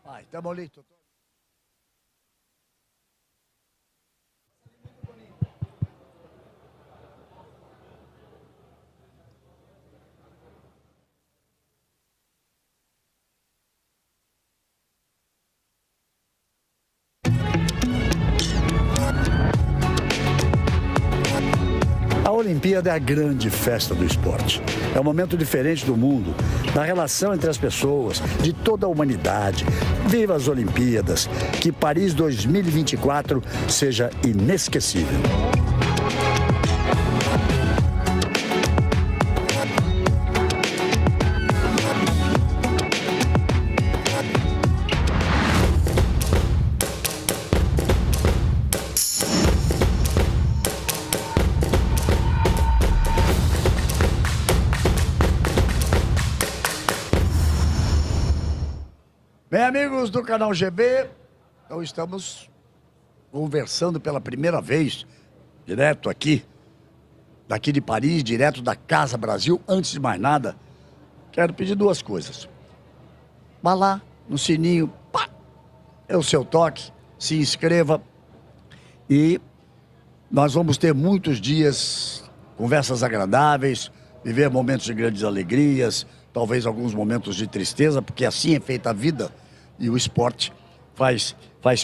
Vai, estamos listos. A Olimpíada é a grande festa do esporte. É um momento diferente do mundo, da relação entre as pessoas, de toda a humanidade. Viva as Olimpíadas! Que Paris 2024 seja inesquecível. Bem, amigos do canal GB, então estamos conversando pela primeira vez, direto aqui, daqui de Paris, direto da Casa Brasil. Antes de mais nada, quero pedir duas coisas. Vá lá no sininho, pá, é o seu toque, se inscreva e nós vamos ter muitos dias, conversas agradáveis, viver momentos de grandes alegrias, talvez alguns momentos de tristeza, porque assim é feita a vida e o esporte faz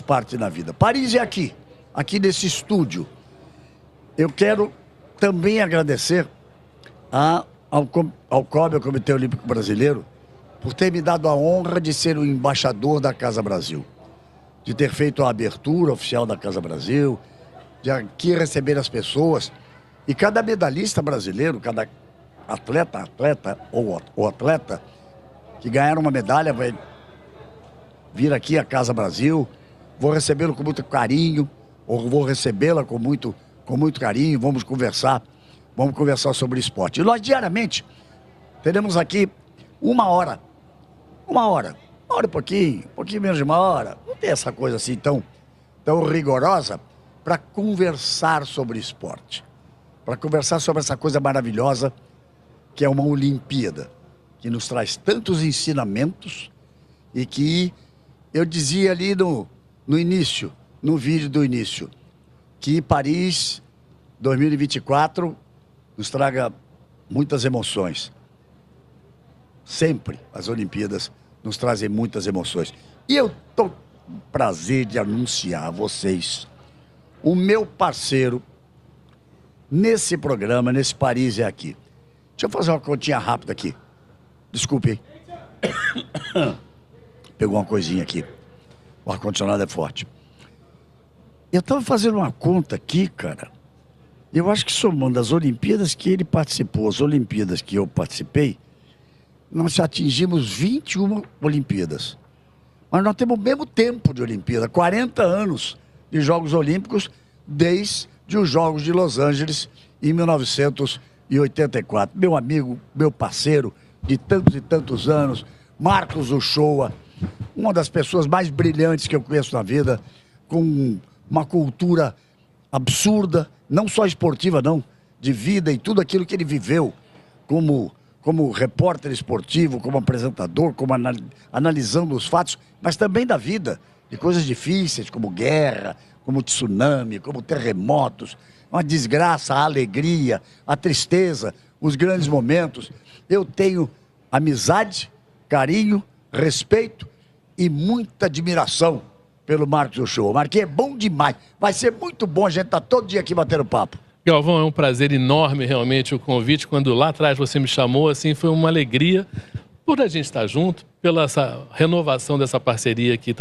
parte da vida. Paris é aqui nesse estúdio. Eu quero também agradecer ao COB, ao Comitê Olímpico Brasileiro, por ter me dado a honra de ser o embaixador da Casa Brasil, de ter feito a abertura oficial da Casa Brasil, de aqui receber as pessoas. E cada medalhista brasileiro, cada atleta ou atleta que ganhar uma medalha vai vir aqui à Casa Brasil. Vou recebê-lo com muito carinho, ou vou recebê-la com muito carinho. Vamos conversar sobre esporte. E nós diariamente teremos aqui uma hora e pouquinho menos de uma hora. Não tem essa coisa assim tão rigorosa para conversar sobre esporte, para conversar sobre essa coisa maravilhosa que é uma Olimpíada, que nos traz tantos ensinamentos e que eu dizia ali no início, no vídeo do início, que Paris 2024 nos traga muitas emoções. Sempre as Olimpíadas nos trazem muitas emoções. E eu estou com prazer de anunciar a vocês o meu parceiro nesse programa, nesse Paris é aqui. Deixa eu fazer uma continha rápida aqui. Desculpe, hein? Pegou uma coisinha aqui. O ar-condicionado é forte. Eu estava fazendo uma conta aqui, cara. Eu acho que somando as Olimpíadas que ele participou, as Olimpíadas que eu participei, nós atingimos 21 Olimpíadas. Mas nós temos o mesmo tempo de Olimpíada, 40 anos de Jogos Olímpicos, desde os Jogos de Los Angeles, em 1984. Meu amigo, meu parceiro de tantos e tantos anos, Marcos Uchoa, uma das pessoas mais brilhantes que eu conheço na vida, com uma cultura absurda, não só esportiva não, de vida e tudo aquilo que ele viveu como repórter esportivo, como apresentador, como analisando os fatos, mas também da vida, de coisas difíceis, como guerra, como tsunami, como terremotos, uma desgraça, a alegria, a tristeza, os grandes momentos. Eu tenho amizade, carinho, respeito e muita admiração pelo Marcos Uchoa. Marquinhos, é bom demais. Vai ser muito bom a gente estar todo dia aqui batendo papo. Galvão, é um prazer enorme realmente o convite. Quando lá atrás você me chamou, assim, foi uma alegria por a gente estar junto, pela essa renovação dessa parceria que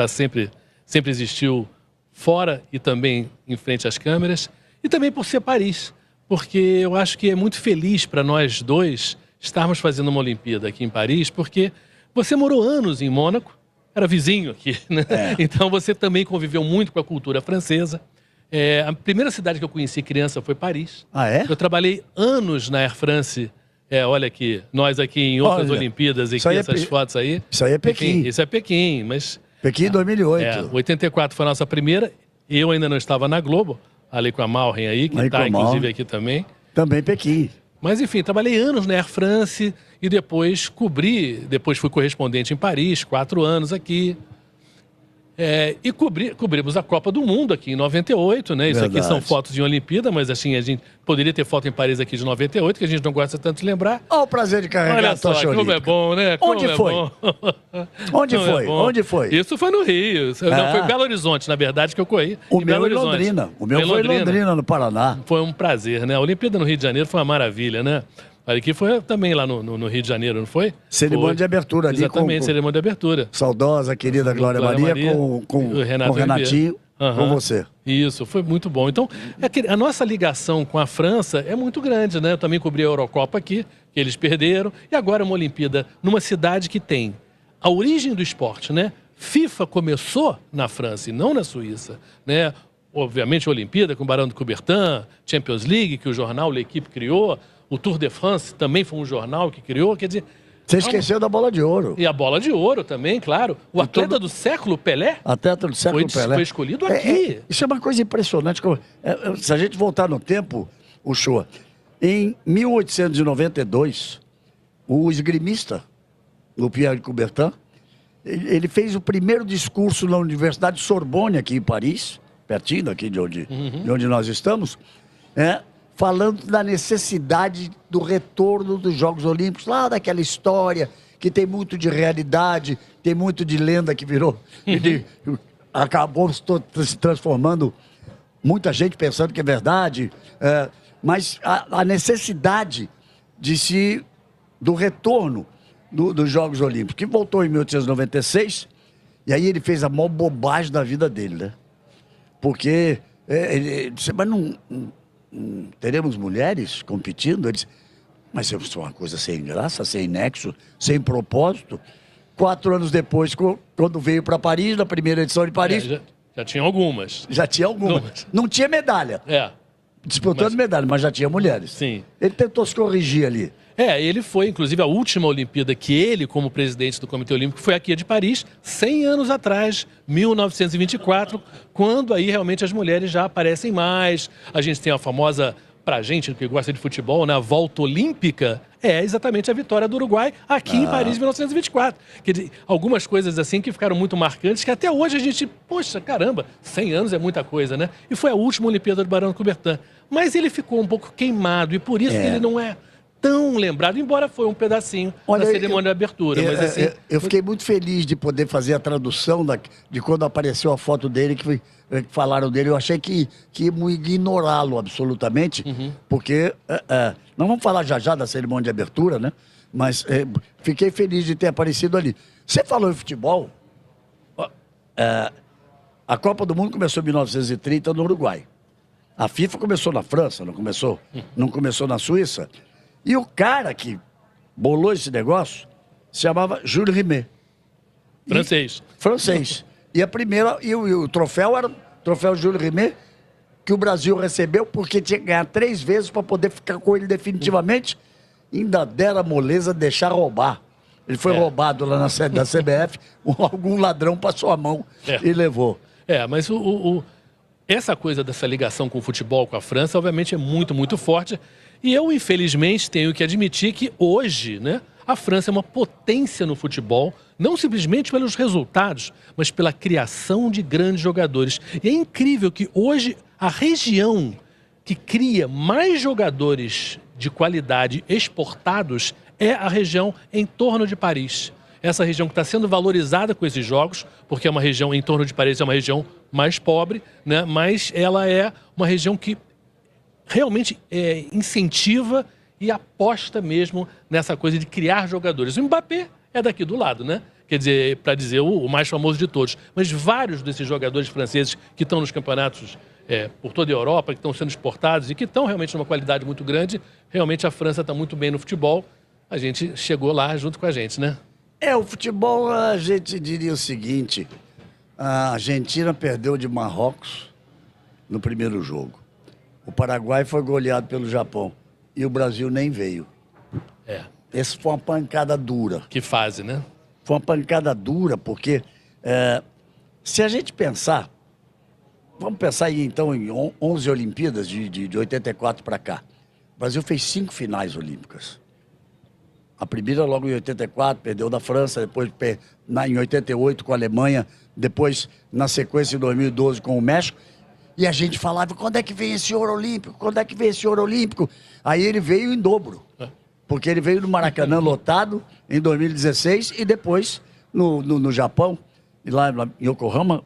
sempre existiu fora e também em frente às câmeras, e também por ser Paris, porque eu acho que é muito feliz para nós dois estarmos fazendo uma Olimpíada aqui em Paris, porque você morou anos em Mônaco, era vizinho aqui, né? Então você também conviveu muito com a cultura francesa. A primeira cidade que eu conheci criança foi Paris. Ah, é? Eu trabalhei anos na Air France. Olha aqui, nós aqui em outras Olimpíadas, aqui, essas fotos aí. Isso aí é Pequim. Isso é Pequim, mas... Pequim 2008. 84 foi a nossa primeira. Eu ainda não estava na Globo, ali com a Malren aí, que está inclusive aqui também. Também Pequim. Mas enfim, trabalhei anos na Air France e depois fui correspondente em Paris, 4 anos aqui. E cobrimos a Copa do Mundo aqui em 98, né? Isso Verdade. aqui são fotos de Olimpíada, mas assim, a gente poderia ter foto em Paris aqui de 98, que a gente não gosta tanto de lembrar. Olha o prazer de carregar Olha a só, tocha como olímpica. é bom, né? Como Onde é foi? bom. Onde Como é foi? bom. Onde foi? Isso foi no Rio. Não, foi em Belo Horizonte, na verdade, que eu corri. O em meu Belo em Horizonte. Londrina. O meu foi em Londrina, no Paraná. Foi um prazer, né? A Olimpíada no Rio de Janeiro foi uma maravilha, né? Olha, aqui foi também lá no Rio de Janeiro, não foi? Cerimônia Foi. de abertura ali. Exatamente, cerimônia de abertura. Saudosa, querida Glória Maria, com o Renatinho, com você. Isso, foi muito bom. Então, a nossa ligação com a França é muito grande, né? Eu também cobri a Eurocopa aqui, que eles perderam, e agora uma Olimpíada numa cidade que tem a origem do esporte, né? FIFA começou na França e não na Suíça, né? Obviamente, a Olimpíada com o Barão de Coubertin, Champions League, que o jornal L'Equipe criou, o Tour de France também foi um jornal que criou, quer dizer... Você esqueceu da bola de ouro. E a bola de ouro também, claro. O atleta do século, Pelé, Atleta do século Pelé. foi escolhido aqui. Isso é uma coisa impressionante. Se a gente voltar no tempo, o show, em 1892, o esgrimista, o Pierre de Coubertin, ele fez o primeiro discurso na Universidade Sorbonne, aqui em Paris, pertinho daqui de onde nós estamos, falando da necessidade do retorno dos Jogos Olímpicos, lá daquela história que tem muito de realidade, tem muito de lenda que virou, acabou se transformando, muita gente pensando que é verdade, mas a necessidade do retorno dos Jogos Olímpicos, que voltou em 1896, e aí ele fez a maior bobagem da vida dele, né? Porque ele disse, mas não teremos mulheres competindo? Ele disse, mas isso é uma coisa sem graça, sem nexo, sem propósito. 4 anos depois, quando veio para Paris, na primeira edição de Paris... Já tinha algumas. Já tinha algumas. Não tinha medalha. Disputando medalha, mas já tinha mulheres. Sim. Ele tentou se corrigir ali. Ele foi, inclusive, a última Olimpíada que ele, como presidente do Comitê Olímpico, foi aqui a de Paris, 100 anos atrás, 1924, quando aí realmente as mulheres já aparecem mais. A gente tem a famosa, pra gente que gosta de futebol, né, a volta olímpica, é exatamente a vitória do Uruguai aqui em Paris, 1924. Quer dizer, algumas coisas assim que ficaram muito marcantes, que até hoje a gente, poxa, caramba, 100 anos é muita coisa, né? E foi a última Olimpíada do Barão de Coubertin. Mas ele ficou um pouco queimado, e por isso que ele não é tão lembrado, embora foi um pedacinho da cerimônia de abertura. Mas, assim, eu fiquei muito feliz de poder fazer a tradução de quando apareceu a foto dele, que falaram dele. Eu achei que ia ignorá-lo absolutamente, porque não vamos falar já da cerimônia de abertura, né? Mas fiquei feliz de ter aparecido ali. Você falou em futebol, a Copa do Mundo começou em 1930 no Uruguai. A FIFA começou na França, não começou na Suíça. E o cara que bolou esse negócio se chamava Jules Rimet. Francês. E o troféu era o troféu Jules Rimet, que o Brasil recebeu porque tinha que ganhar 3 vezes para poder ficar com ele definitivamente. Ainda deram a moleza de deixar roubar. Ele foi roubado lá na sede da CBF, algum ladrão passou a mão e levou. Mas essa coisa dessa ligação com o futebol, com a França, obviamente é muito, muito forte. E eu, infelizmente, tenho que admitir que hoje, né, a França é uma potência no futebol, não simplesmente pelos resultados, mas pela criação de grandes jogadores. E é incrível que hoje a região que cria mais jogadores de qualidade exportados é a região em torno de Paris. Essa região que está sendo valorizada com esses jogos, porque é uma região em torno de Paris, é uma região mais pobre, né? Mas ela é uma região que realmente incentiva e aposta mesmo nessa coisa de criar jogadores. O Mbappé é daqui do lado, né? Quer dizer, para dizer o mais famoso de todos. Mas vários desses jogadores franceses que estão nos campeonatos por toda a Europa, que estão sendo exportados e que estão realmente numa qualidade muito grande, realmente a França está muito bem no futebol. A gente chegou lá junto com a gente, né? O futebol, a gente diria o seguinte, a Argentina perdeu de Marrocos no primeiro jogo. O Paraguai foi goleado pelo Japão e o Brasil nem veio. Essa foi uma pancada dura. Que fase, né? Foi uma pancada dura porque se a gente pensar, vamos pensar aí então em 11 Olimpíadas de 84 para cá. O Brasil fez 5 finais olímpicas. A primeira logo em 84, perdeu da França, depois em 88 com a Alemanha, depois na sequência em 2012 com o México. E a gente falava, quando é que vem esse ouro olímpico? Quando é que vem esse ouro olímpico? Aí ele veio em dobro, porque ele veio no Maracanã lotado em 2016 e depois no Japão, lá em Yokohama,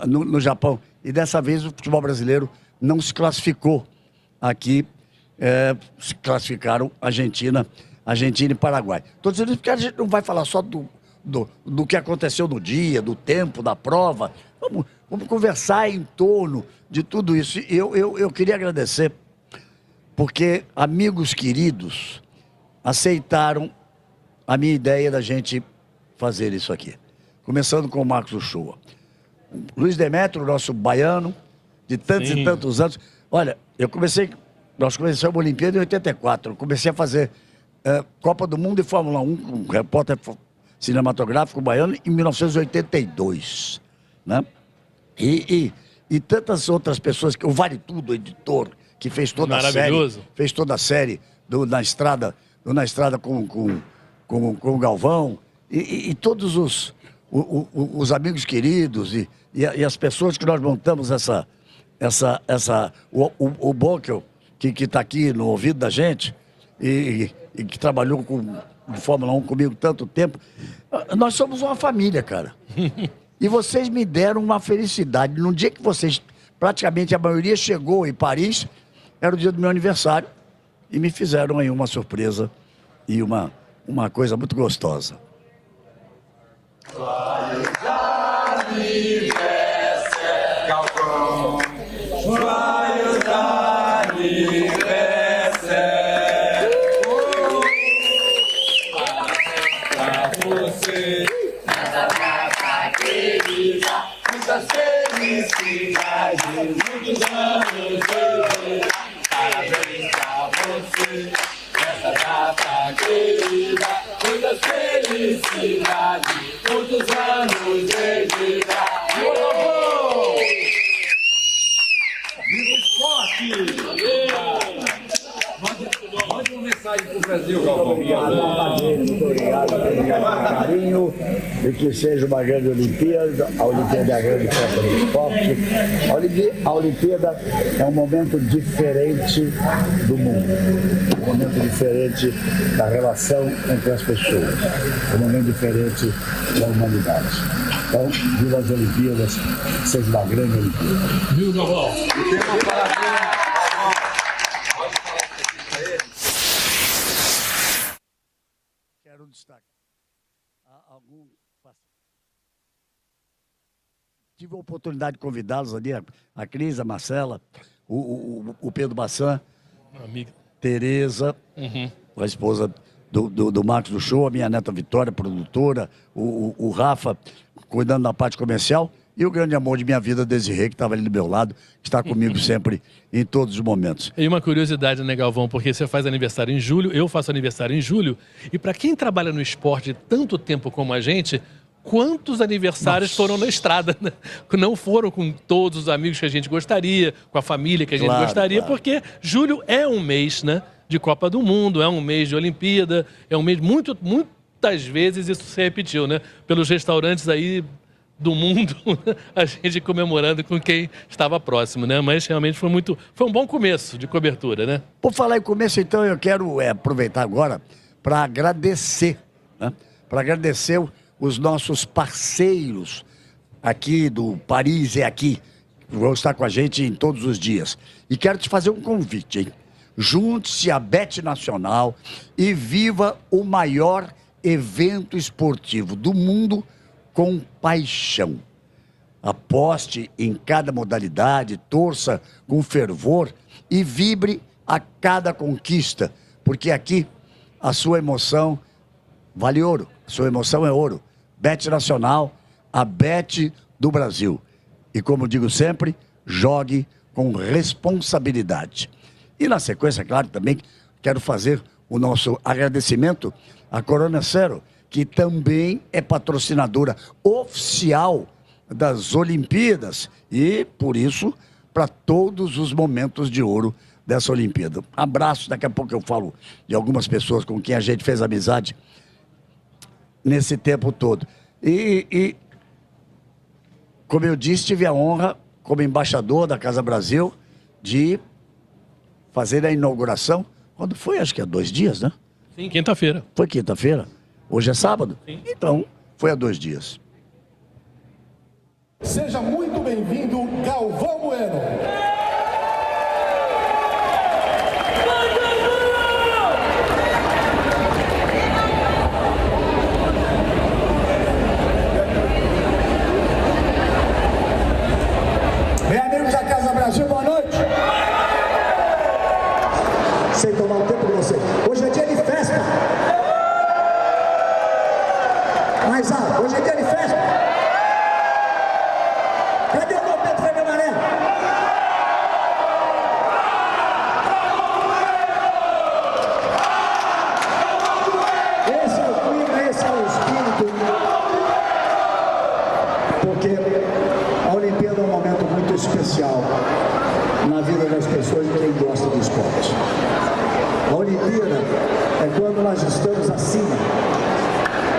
no Japão. E dessa vez o futebol brasileiro não se classificou aqui, se classificaram Argentina e Paraguai. Estou dizendo isso porque a gente não vai falar só do que aconteceu no dia, do tempo, da prova. Vamos conversar em torno de tudo isso. Eu queria agradecer, porque amigos queridos aceitaram a minha ideia da gente fazer isso aqui. Começando com o Marcos Uchoa. Luiz Demétrio, nosso baiano, de tantos e tantos anos. Olha, nós começamos a Olimpíada em 84. Eu comecei a fazer Copa do Mundo e Fórmula 1, com repórter cinematográfico baiano, em 1982. Né? E tantas outras pessoas, o Vale Tudo, o editor, que fez toda a série na estrada com o Galvão, e todos os amigos queridos e as pessoas que nós montamos o Bockel, que está aqui no ouvido da gente e que trabalhou com Fórmula 1 comigo tanto tempo. Nós somos uma família, cara. E vocês me deram uma felicidade. No dia que vocês, praticamente a maioria chegou em Paris, era o dia do meu aniversário, e me fizeram aí uma surpresa e uma coisa muito gostosa. Muitas felicidades, muitos anos de vida. Parabéns pra você, nessa data querida. Muitas felicidades, muitos anos de vida. Viva o esporte! Mande uma mensagem pro Brasil, Galvão. Muito obrigado pelo carinho, e que seja uma grande Olimpíada. A Olimpíada é a grande festa do esporte. A Olimpíada é um momento diferente do mundo, um momento diferente da relação entre as pessoas, um momento diferente da humanidade. Então, viva as Olimpíadas, seja uma grande Olimpíada. Viu, Galvão? Quero destacar tive a oportunidade de convidá-los ali, a Cris, a Marcela, o Pedro Bassan, amiga Tereza, a esposa do Marcos do Show, a minha neta Vitória, produtora, o Rafa, cuidando da parte comercial, e o grande amor de minha vida, Desirê, que estava ali do meu lado, que está comigo sempre, em todos os momentos. E uma curiosidade, né, Galvão? Porque você faz aniversário em julho, eu faço aniversário em julho, e para quem trabalha no esporte tanto tempo como a gente, quantos aniversários foram na estrada, né? Não foram com todos os amigos que a gente gostaria, com a família que a gente gostaria, porque julho é um mês, né, de Copa do Mundo, é um mês de Olimpíada, é um mês muitas vezes isso se repetiu, né? Pelos restaurantes aí do mundo, a gente comemorando com quem estava próximo, né? Mas realmente foi um bom começo de cobertura, né? Por falar em começo, então, eu quero aproveitar agora para agradecer, né? Para agradecer os nossos parceiros aqui do Paris é Aqui, que vão estar com a gente em todos os dias. E quero te fazer um convite, hein? Junte-se à Bet Nacional e viva o maior evento esportivo do mundo com paixão. Aposte em cada modalidade, torça com fervor e vibre a cada conquista, porque aqui a sua emoção vale ouro, a sua emoção é ouro. Bet Nacional, a Bet do Brasil. E como digo sempre, jogue com responsabilidade. E na sequência, claro, também quero fazer o nosso agradecimento à Corona Cero, que também é patrocinadora oficial das Olimpíadas e, por isso, para todos os momentos de ouro dessa Olimpíada. Abraço, daqui a pouco eu falo de algumas pessoas com quem a gente fez amizade nesse tempo todo. E como eu disse, tive a honra, como embaixador da Casa Brasil, de fazer a inauguração. Quando foi? Acho que há 2 dias, né? Sim, quinta-feira. Foi quinta-feira? Hoje é sábado? Sim. Então, foi há 2 dias. Seja muito bem-vindo, Galvão Bueno. Bem, amigos da Casa Brasil, boa noite. Sem tomar o tempo de vocês. Hoje é dia de festa. Mais alto, hoje é dia de festa. Cadê o meu Pedro Vermelho Amarelo? Esse é o clima, esse é o espírito. Porque a Olimpíada é um momento muito especial na vida das pessoas de quem gosta do esporte. A Olimpíada é quando nós estamos acima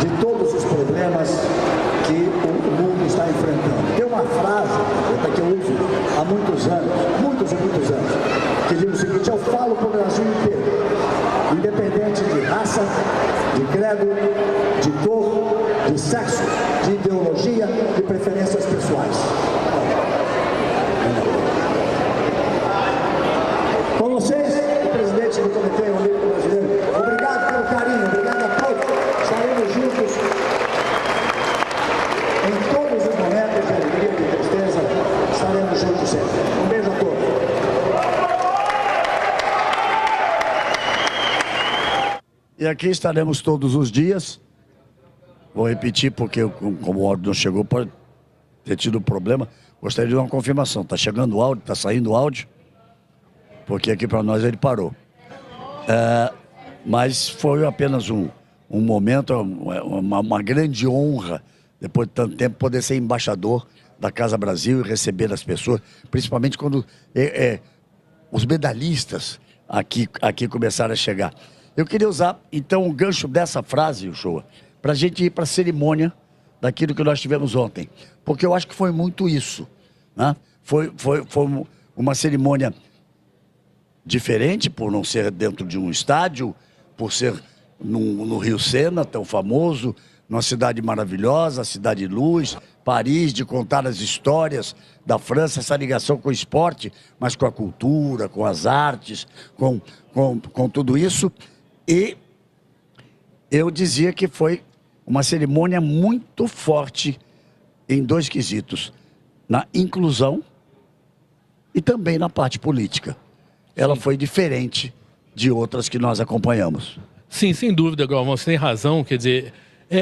de todos os problemas que o mundo está enfrentando. Tem uma frase que eu uso há muitos anos, muitos e muitos anos, que diz o seguinte: eu falo para o Brasil inteiro, independente de raça, de credo, de cor, de sexo, de ideologia, de preferências pessoais. Com vocês, o presidente do Comitê Olímpico Brasileiro, obrigado pelo carinho, obrigado a todos. Estaremos juntos em todos os momentos de alegria e de tristeza. Estaremos juntos sempre. Um beijo a todos. E aqui estaremos todos os dias. Vou repetir porque, como o áudio não chegou, pode ter tido problema. Gostaria de uma confirmação. Está chegando o áudio, está saindo o áudio, porque aqui para nós ele parou. Mas foi apenas um momento, uma grande honra, depois de tanto tempo, poder ser embaixador da Casa Brasil e receber as pessoas, principalmente quando os medalhistas aqui começaram a chegar. Eu queria usar, então, o gancho dessa frase, Uchoa, para a gente ir para a cerimônia daquilo que nós tivemos ontem. Porque eu acho que foi muito isso, né? Foi uma cerimônia diferente, por não ser dentro de um estádio, por ser no Rio Sena, tão famoso, numa cidade maravilhosa, cidade de luz, Paris, de contar as histórias da França, essa ligação com o esporte, mas com a cultura, com as artes, com tudo isso. E eu dizia que foi uma cerimônia muito forte em 2 quesitos, na inclusão e também na parte política. Ela foi diferente de outras que nós acompanhamos. Sim, sem dúvida, Galvão, você tem razão. Quer dizer,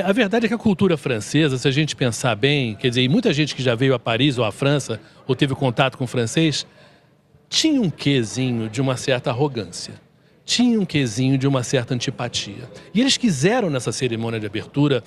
a verdade é que a cultura francesa, se a gente pensar bem, quer dizer, e muita gente que já veio a Paris ou à França, ou teve contato com o francês, tinha um quezinho de uma certa arrogância. Tinha um quezinho de uma certa antipatia. E eles quiseram, nessa cerimônia de abertura,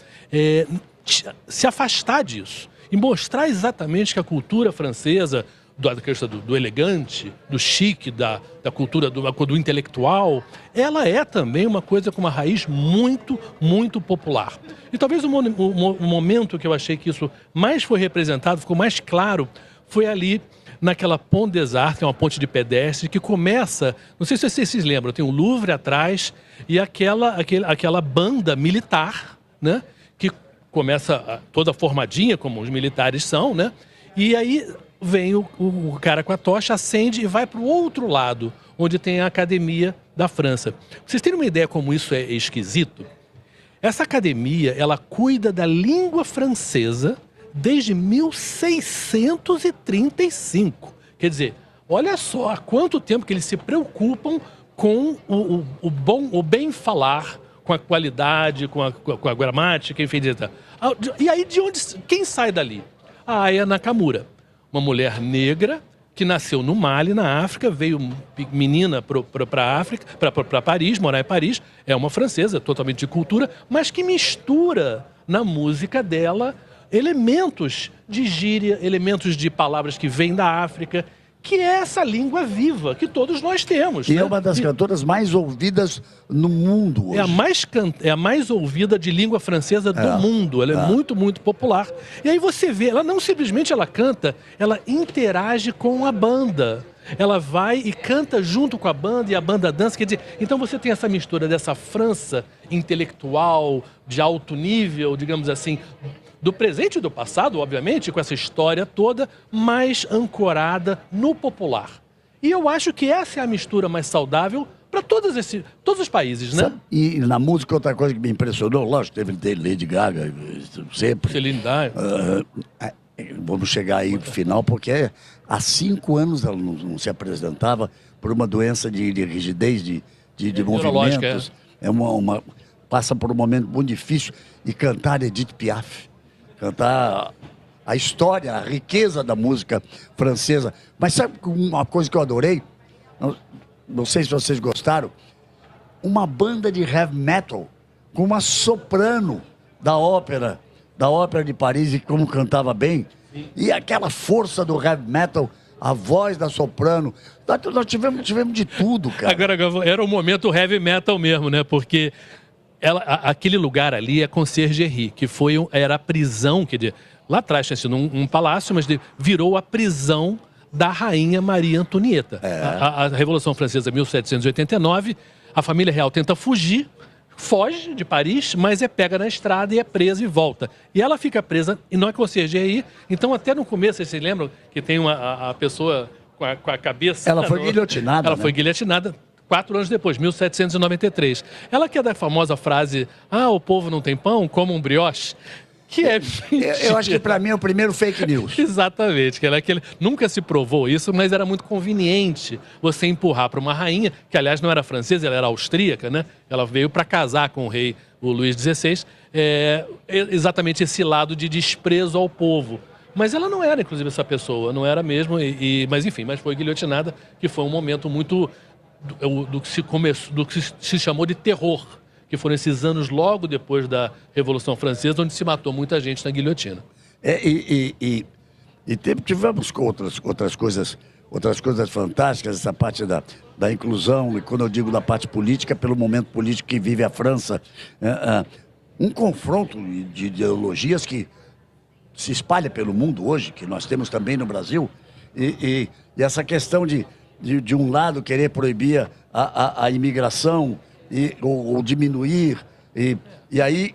se afastar disso e mostrar exatamente que a cultura francesa, da questão do elegante, do chique, da cultura do intelectual, ela é também uma coisa com uma raiz muito, muito popular. E talvez o momento que eu achei que isso mais foi representado, ficou mais claro, foi ali naquela Pont des Arts, que é uma ponte de pedestre, que começa, não sei se vocês se lembram, tem o Louvre atrás e aquela banda militar, né, que começa toda formadinha, como os militares são, né, e aí vem o cara com a tocha, acende e vai para o outro lado, onde tem a Academia da França. Pra vocês terem uma ideia como isso é esquisito, essa academia, ela cuida da língua francesa desde 1635. Quer dizer, olha só há quanto tempo que eles se preocupam com o bem falar, com a qualidade, com a gramática, enfim. E aí, quem sai dali? A Aya Nakamura, uma mulher negra que nasceu no Mali, na África, veio menina para Paris, morar em Paris, é uma francesa, totalmente de cultura, mas que mistura na música dela elementos de gíria, elementos de palavras que vêm da África, que é essa língua viva que todos nós temos. E né? é uma das cantoras mais ouvidas no mundo hoje. É a mais ouvida de língua francesa do mundo. Ela é muito, muito popular. E aí você vê, ela não simplesmente ela canta, ela interage com a banda. Ela vai e canta junto com a banda e a banda dança. Quer dizer, então você tem essa mistura dessa França intelectual, de alto nível, digamos assim, do presente e do passado, obviamente, com essa história toda, mas ancorada no popular. E eu acho que essa é a mistura mais saudável para todos os países, né? Sabe? E na música, outra coisa que me impressionou, lógico, teve Lady Gaga, sempre. Celine Dion. Vamos chegar aí pro final, porque há 5 anos ela não se apresentava por uma doença de rigidez de movimentos. Passa por um momento muito difícil. E cantar Edith Piaf, cantar a história, a riqueza da música francesa. Mas sabe uma coisa que eu adorei? Não sei se vocês gostaram. Uma banda de heavy metal com uma soprano da ópera de Paris, e como cantava bem. Sim. E aquela força do heavy metal, a voz da soprano. Nós tivemos de tudo, cara. Agora, era o momento heavy metal mesmo, né? Porque aquele lugar ali é Conciergerie, que era a prisão, quer dizer, lá atrás tinha sido um palácio, mas virou a prisão da rainha Maria Antonieta. A Revolução Francesa, 1789, a família real tenta fugir, foge de Paris, mas é pega na estrada e é presa e volta. E ela fica presa, e não é Conciergerie. Então, até no começo, vocês se lembram que tem a pessoa com a cabeça... Ela foi guilhotinada, Ela foi guilhotinada 4 anos depois, 1793. Ela que é da famosa frase, o povo não tem pão, como um brioche. Que é eu acho que para mim é o primeiro fake news. Exatamente, nunca se provou isso, mas era muito conveniente você empurrar para uma rainha, que aliás não era francesa, ela era austríaca, né? Ela veio para casar com o rei, o Luís XVI, exatamente esse lado de desprezo ao povo. Mas ela não era, inclusive, essa pessoa, não era mesmo, mas enfim, mas foi guilhotinada, que foi um momento muito do que se chamou de terror, que foram esses anos logo depois da Revolução Francesa, onde se matou muita gente na guilhotina. Tivemos outras coisas fantásticas, essa parte da inclusão, e quando eu digo da parte política, pelo momento político que vive a França, um confronto de ideologias que se espalha pelo mundo hoje, que nós temos também no Brasil, e essa questão de um lado querer proibir a imigração, ou diminuir, e aí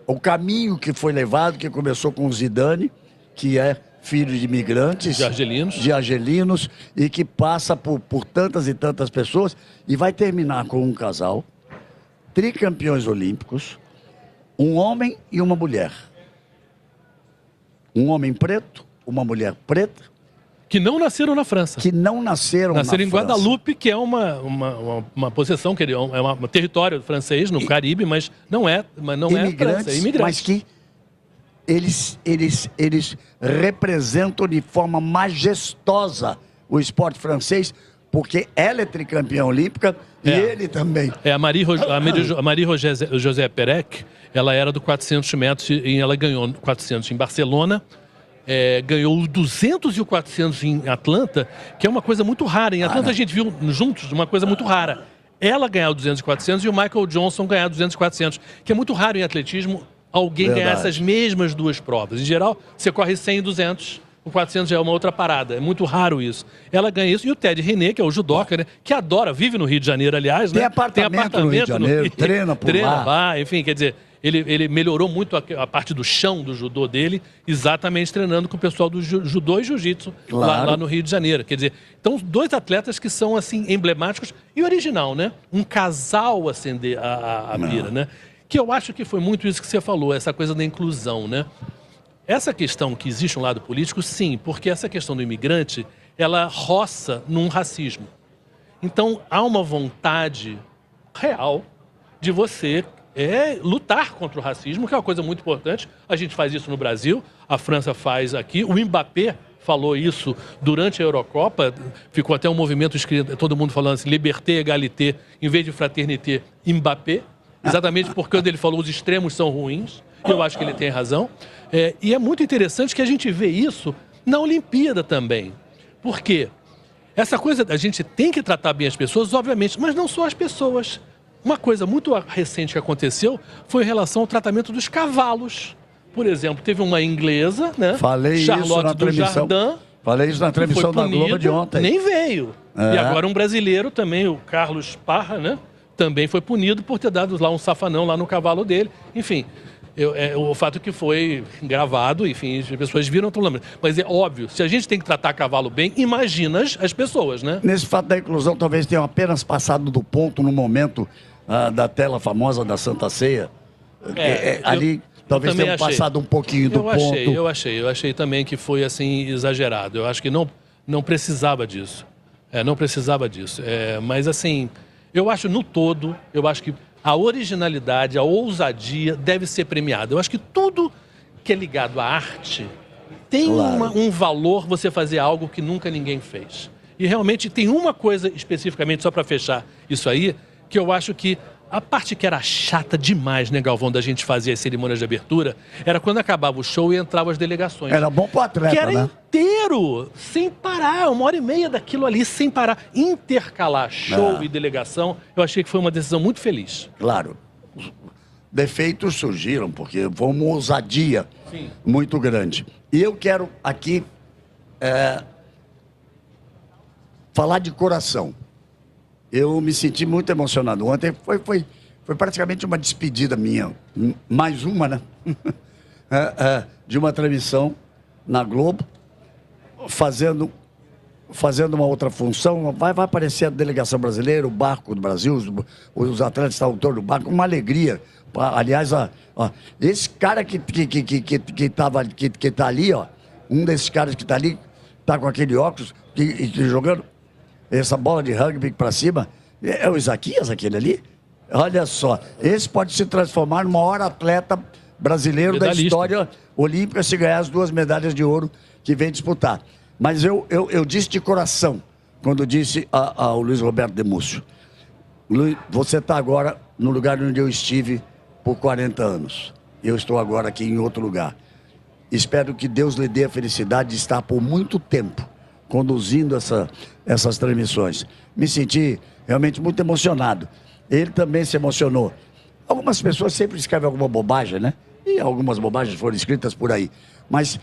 o caminho que foi levado, que começou com o Zidane, que é filho de imigrantes, de argelinos, e que passa por tantas e tantas pessoas, e vai terminar com um casal, tricampeões olímpicos, um homem e uma mulher. Um homem preto, uma mulher preta, que não nasceram na França. Nasceram em Guadalupe, que é uma possessão, que é um território francês no Caribe, mas não é França, é imigrantes. Mas que eles representam de forma majestosa o esporte francês, porque ela é tricampeã olímpica e ele também. A Marie-José Pérec, ela era do 400 metros e ela ganhou 400 em Barcelona. Ganhou os 200 e o 400 em Atlanta, que é uma coisa muito rara. Em Atlanta a gente viu juntos uma coisa muito rara. Ela ganhar o 200 e 400 e o Michael Johnson ganhar 200 e 400, que é muito raro em atletismo alguém ganhar essas mesmas duas provas. Em geral, você corre 100 e 200, o 400 já é uma outra parada. É muito raro isso. Ela ganha isso. E o Ted René, que é o judoca, né? Que adora, vive no Rio de Janeiro, aliás. Tem apartamento no Rio de Janeiro, treina por lá. Vai, enfim, quer dizer... Ele melhorou muito a parte do chão do judô dele, exatamente treinando com o pessoal do judô e jiu-jitsu lá no Rio de Janeiro. Quer dizer, então, 2 atletas que são, assim, emblemáticos e original, né? Um casal acender a mira, né? Que eu acho que foi muito isso que você falou, essa coisa da inclusão, né? Essa questão que existe um lado político, sim, porque essa questão do imigrante, ela roça num racismo. Então, há uma vontade real de você... lutar contra o racismo, que é uma coisa muito importante. A gente faz isso no Brasil, a França faz aqui. O Mbappé falou isso durante a Eurocopa, ficou até um movimento escrito, todo mundo falando assim, liberté, égalité, em vez de fraternité, Mbappé, exatamente porque quando ele falou os extremos são ruins, e eu acho que ele tem razão. E é muito interessante que a gente vê isso na Olimpíada também. Por quê? essa coisa, a gente tem que tratar bem as pessoas, obviamente, mas não só as pessoas. Uma coisa muito recente que aconteceu foi em relação ao tratamento dos cavalos. Por exemplo, teve uma inglesa, né? Charlotte do Jardim. Falei isso na transmissão da Globo de ontem. Nem veio. E agora um brasileiro também, o Carlos Parra, né? Também foi punido por ter dado lá um safanão lá no cavalo dele. Enfim, o fato que foi gravado, enfim, as pessoas viram tudo. Mas é óbvio, se a gente tem que tratar cavalo bem, imagina as pessoas, né? Nesse fato da inclusão, talvez tenham apenas passado do ponto no momento da tela famosa da Santa Ceia. Ali, talvez tenham passado um pouquinho do ponto. Eu achei também que foi, assim, exagerado. Eu acho que não precisava disso. Não precisava disso. Mas, assim, eu acho, no todo, eu acho que a originalidade, a ousadia deve ser premiada. Eu acho que tudo que é ligado à arte tem um valor você fazer algo que nunca ninguém fez. E realmente tem uma coisa especificamente, só para fechar isso aí, que eu acho que a parte que era chata demais, né, Galvão, da gente fazer as cerimônias de abertura, era quando acabava o show e entravam as delegações. Era bom pro atleta, que era né? Inteiro, sem parar, 1h30 daquilo ali, sem parar. Intercalar show e delegação, eu achei que foi uma decisão muito feliz. Claro. Defeitos surgiram, porque foi uma ousadia muito grande. E eu quero aqui falar de coração. Eu me senti muito emocionado. Ontem foi praticamente uma despedida minha. Mais uma, né? De uma transmissão na Globo, fazendo uma outra função. Vai aparecer a delegação brasileira, o barco do Brasil, os atletas estão em torno do barco. Uma alegria. Aliás, esse cara que tá ali, ó, um desses caras que tá ali, tá com aquele óculos, jogando essa bola de rugby para cima, é o Isaquias, aquele ali? Olha só, esse pode se transformar no maior atleta brasileiro da história olímpica se ganhar as 2 medalhas de ouro que vem disputar. Mas eu disse de coração, quando disse ao Luiz Roberto Demúcio, Luiz, você está agora no lugar onde eu estive por 40 anos. Eu estou agora aqui em outro lugar. Espero que Deus lhe dê a felicidade de estar por muito tempo conduzindo essas transmissões. Me senti realmente muito emocionado. Ele também se emocionou. Algumas pessoas sempre escrevem alguma bobagem, né? E algumas bobagens foram escritas por aí. Mas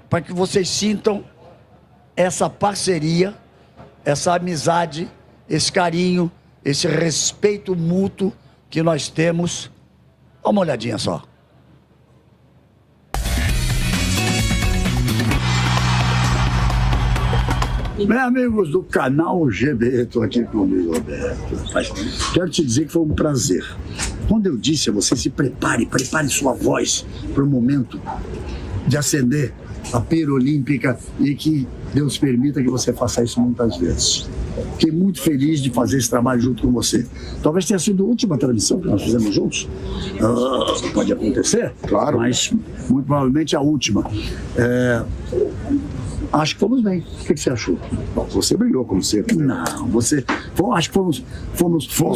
para que vocês sintam essa parceria, essa amizade, esse carinho, esse respeito mútuo que nós temos. Dá uma olhadinha só. Bem, amigos do canal GB, estou aqui com o Luiz Roberto. Mas quero te dizer que foi um prazer. Quando eu disse a você, se prepare sua voz para o momento de acender a pira olímpica e que Deus permita que você faça isso muitas vezes. Fiquei muito feliz de fazer esse trabalho junto com você. Talvez tenha sido a última transmissão que nós fizemos juntos. Pode acontecer, claro, mas muito provavelmente a última. Acho que fomos bem. O que você achou? Bom, você brilhou como sempre. Não, acho que fomos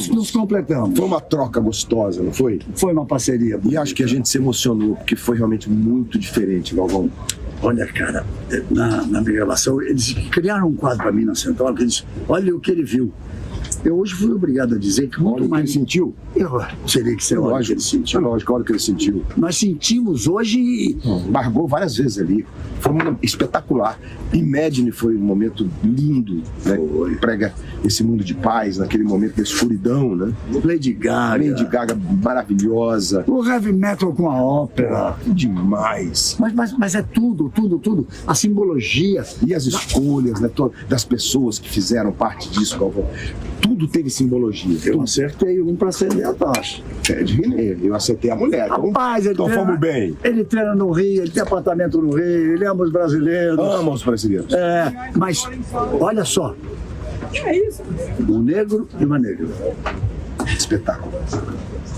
nos completamos. Foi uma troca gostosa, não foi? Foi uma parceria. E acho que a gente se emocionou, porque foi realmente muito diferente, Galvão. Olha, cara, na minha relação, eles criaram um quadro para mim na Central, que eles, olha o que ele viu. Eu hoje fui obrigado a dizer que muito mais... ele sentiu? Eu teria que ser olha que ele sentiu. É lógico, olha o que ele sentiu. Nós sentimos hoje e... Largou várias vezes ali. Foi espetacular. Imagine foi um momento lindo, né? Prega esse mundo de paz, naquele momento da escuridão, né? Lady Gaga maravilhosa. O heavy metal com a ópera. Demais. Mas é tudo. A simbologia. E as escolhas, né, das pessoas que fizeram parte disso, Galvão. Tudo teve simbologia. Eu acertei um para acender a taxa. Eu acertei a mulher. Rapaz, então fomos bem. Ele treina no Rio, ele tem apartamento no Rio, ele ama os brasileiros. Ama os brasileiros. Mas olha só. Um negro e uma negra. Espetáculo.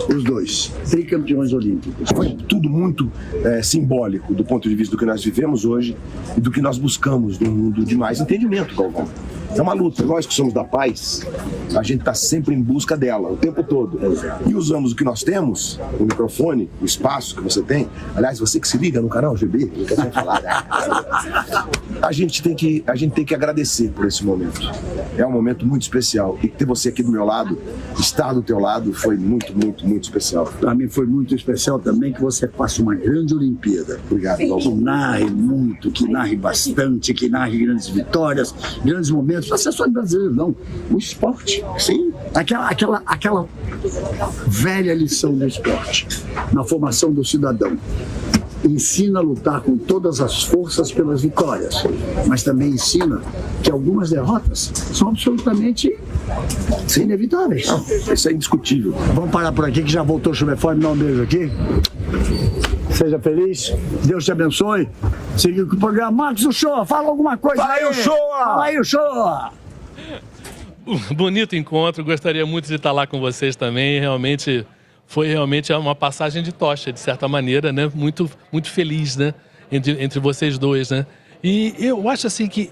Os dois, tricampeões olímpicos. Foi tudo muito simbólico do ponto de vista do que nós vivemos hoje e do que nós buscamos no mundo de mais entendimento, Galvão. É uma luta. Nós que somos da paz, a gente está sempre em busca dela, o tempo todo. E usamos o que nós temos, o microfone, o espaço que você tem. Aliás, você que se liga no canal GB, eu quero falar, né? A gente tem que agradecer por esse momento. É um momento muito especial. E ter você aqui do meu lado, estar do teu lado, foi muito, muito, muito especial. Para mim foi muito especial também que você faça uma grande Olimpíada. Obrigado, Que Galvão. narre muito, que narre bastante, que narre grandes vitórias, grandes momentos. Não é só brasileiro, não. O esporte. Sim. Aquela velha lição do esporte, na formação do cidadão. Ensina a lutar com todas as forças pelas vitórias, mas também ensina que algumas derrotas são absolutamente inevitáveis. Isso é indiscutível. Vamos parar por aqui que já voltou o Chuveforte, me dá um beijo aqui. Seja feliz, Deus te abençoe. Siga com o programa. Marcos Uchoa, fala alguma coisa. Fala aí, Uchoa! Fala aí, Uchoa! Bonito encontro, gostaria muito de estar lá com vocês também. Foi realmente uma passagem de tocha, de certa maneira, né? Muito, muito feliz, né? Entre vocês dois, né? E eu acho assim que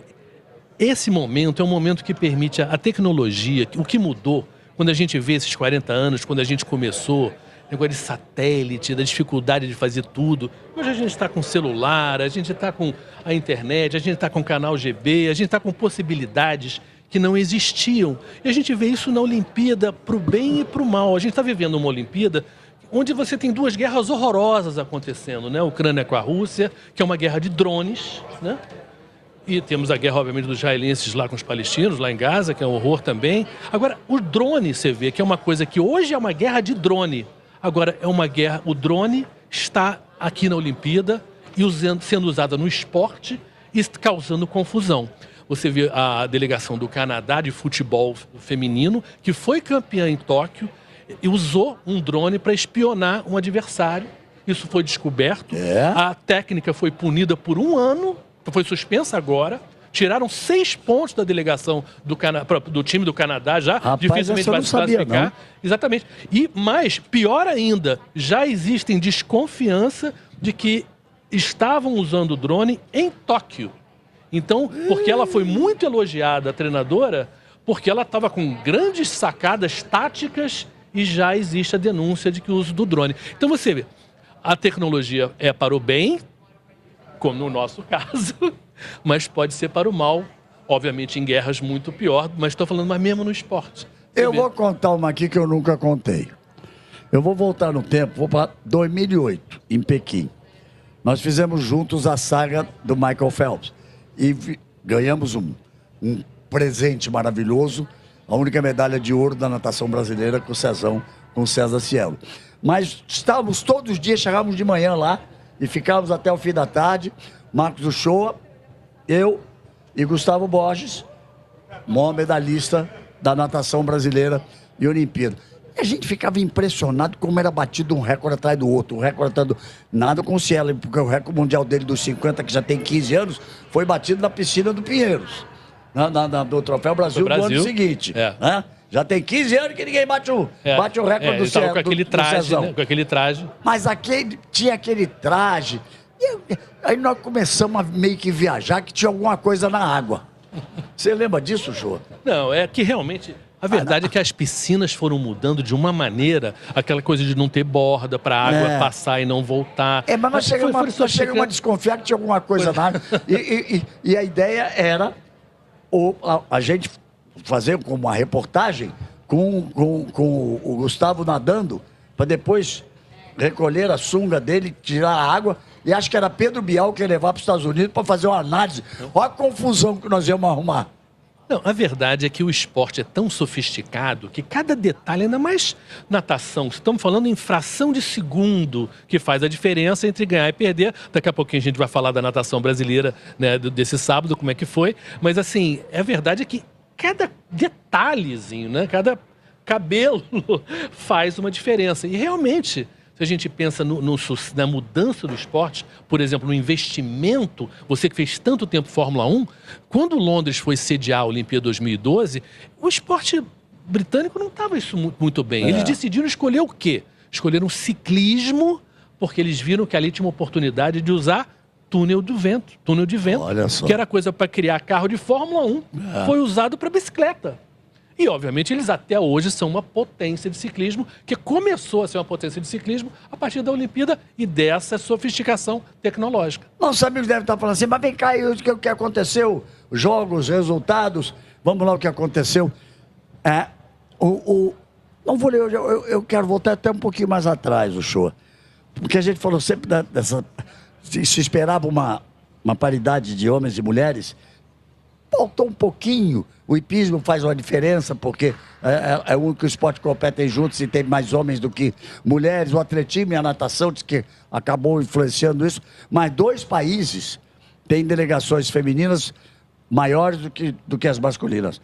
esse momento é um momento que permite a tecnologia, o que mudou quando a gente vê esses 40 anos, quando a gente começou, negócio de satélite, da dificuldade de fazer tudo. Hoje a gente está com celular, a gente está com a internet, a gente está com o canal GB, a gente está com possibilidades que não existiam. E a gente vê isso na Olimpíada para o bem e para o mal. A gente está vivendo uma Olimpíada onde você tem duas guerras horrorosas acontecendo, né? A Ucrânia com a Rússia, que é uma guerra de drones, né? E temos a guerra, obviamente, dos israelenses lá com os palestinos, lá em Gaza, que é um horror também. Agora, o drone, você vê que é uma coisa que hoje é uma guerra de drone. Agora, é uma guerra... O drone está aqui na Olimpíada e sendo usada no esporte e causando confusão. Você vê a delegação do Canadá de futebol feminino, que foi campeã em Tóquio e usou um drone para espionar um adversário. Isso foi descoberto. A técnica foi punida por 1 ano, foi suspensa agora. Tiraram 6 pontos da delegação do time do Canadá já. Rapaz, dificilmente vai se classificar. Exatamente. E mais, pior ainda, já existem desconfiança de que estavam usando o drone em Tóquio. Então, porque ela foi muito elogiada, a treinadora, porque ela estava com grandes sacadas táticas e já existe a denúncia de que o uso do drone. Então você vê, a tecnologia é para o bem, como no nosso caso, mas pode ser para o mal, obviamente em guerras muito pior, mas estou falando mais mesmo no esporte. Eu vou contar uma aqui que eu nunca contei. Eu vou voltar no tempo, vou para 2008, em Pequim. Nós fizemos juntos a saga do Michael Phelps. E ganhamos um presente maravilhoso, a única medalha de ouro da natação brasileira com o César Cielo. Mas estávamos todos os dias, chegávamos de manhã lá e ficávamos até o fim da tarde. Marcos Uchoa, eu e Gustavo Borges, maior medalhista da natação brasileira e Olimpíada. E a gente ficava impressionado como era batido um recorde atrás do outro, um recorde atrás do... Nada com o Cielo, porque o recorde mundial dele dos 50, que já tem 15 anos, foi batido na piscina do Pinheiros, do Troféu Brasil do ano seguinte. Né? Já tem 15 anos que ninguém bate o recorde do Cielo. Com aquele traje, né? Com aquele traje. Mas tinha aquele traje. E aí nós começamos a meio que viajar, que tinha alguma coisa na água. Você lembra disso, Jô? Não, é que realmente... A verdade é que as piscinas foram mudando de uma maneira, aquela coisa de não ter borda para a água passar e não voltar. Mas nós chegamos a desconfiar que tinha alguma coisa na água. E a ideia era a gente fazer como uma reportagem com o Gustavo nadando, para depois recolher a sunga dele, tirar a água. E acho que era Pedro Bial que ia levar para os Estados Unidos para fazer uma análise. Olha a confusão que nós íamos arrumar. Não, a verdade é que o esporte é tão sofisticado que cada detalhe, ainda mais natação, estamos falando em fração de segundo que faz a diferença entre ganhar e perder. Daqui a pouquinho a gente vai falar da natação brasileira, né, desse sábado, como é que foi. Mas assim, a verdade é que cada detalhezinho, né, cada cabelo faz uma diferença. E realmente... Se a gente pensa na mudança do esporte, por exemplo, no investimento, você que fez tanto tempo Fórmula 1, quando Londres foi sediar a Olimpíada 2012, o esporte britânico não estava isso muito bem. Eles decidiram escolher o quê? Escolheram ciclismo, porque eles viram que ali tinha uma oportunidade de usar túnel de vento, Olha só. que era coisa para criar carro de Fórmula 1, foi usado para bicicleta. E, obviamente, eles até hoje são uma potência de ciclismo, que começou a ser uma potência de ciclismo a partir da Olimpíada e dessa sofisticação tecnológica. Nossos amigos devem estar falando assim, mas vem cá, e o que aconteceu? Jogos, resultados, vamos lá o que aconteceu. Não vou ler hoje, eu quero voltar até um pouquinho mais atrás, o show. Porque a gente falou sempre dessa... Se esperava uma paridade de homens e mulheres, faltou um pouquinho. O hipismo faz uma diferença, porque é o único esporte que competem juntos e tem mais homens do que mulheres. O atletismo e a natação diz que acabou influenciando isso. Mas 2 países têm delegações femininas maiores do que as masculinas.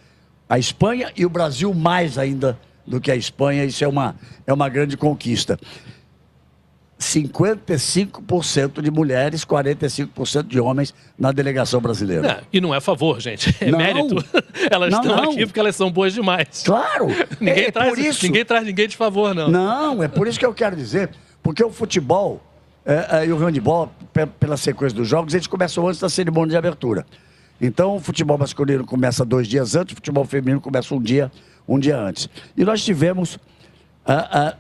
A Espanha e o Brasil mais ainda do que a Espanha. Isso é uma grande conquista. 55% de mulheres, 45% de homens na delegação brasileira. E não é favor, gente. É mérito. Elas estão aqui porque elas são boas demais. Claro. Ninguém traz ninguém de favor, não. Não, é por isso que eu quero dizer. Porque o futebol e o handebol, pela sequência dos jogos, eles começam antes da cerimônia de abertura. Então, o futebol masculino começa 2 dias antes, o futebol feminino começa um dia antes. E nós tivemos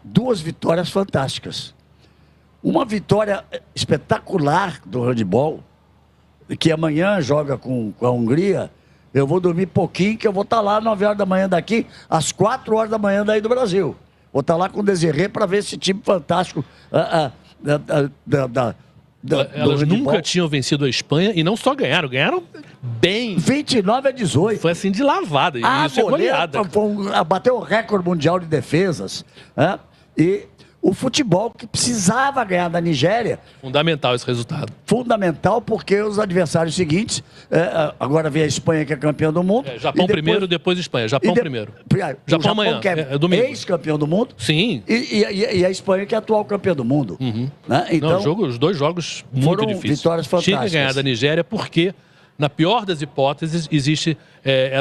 2 vitórias fantásticas. Uma vitória espetacular do handebol, que amanhã joga com a Hungria. Eu vou dormir pouquinho, que eu vou estar lá às 9 horas da manhã daqui, às 4 horas da manhã daí do Brasil. Vou estar lá com o Desirê para ver esse time fantástico Elas nunca tinham vencido a Espanha e não só ganharam bem. 29-18. Foi assim de lavada. E isso é goleada. Bateu o recorde mundial de defesas. E o futebol que precisava ganhar da Nigéria. Fundamental esse resultado. Fundamental porque os adversários seguintes, agora vem a Espanha que é campeã do mundo. Japão primeiro, depois Espanha. Japão primeiro. Japão amanhã, que é domingo. Ex-campeão do mundo. Sim. E a Espanha que é atual campeã do mundo. Né? Então, os 2 jogos muito foram difíceis. Vitórias fantásticas. Tinha que ganhar da Nigéria porque, na pior das hipóteses, existe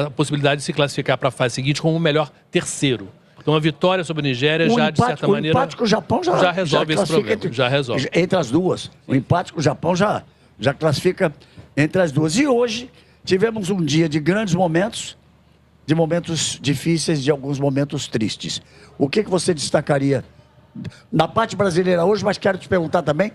a possibilidade de se classificar para a fase seguinte como o melhor terceiro. Então, a vitória sobre a Nigéria de certa maneira... O empate com o Japão já resolve esse problema. Já resolve. Entre as duas. O empate com o Japão já classifica entre as duas. E hoje tivemos um dia de grandes momentos, de momentos difíceis, de alguns momentos tristes. O que você destacaria na parte brasileira hoje, mas quero te perguntar também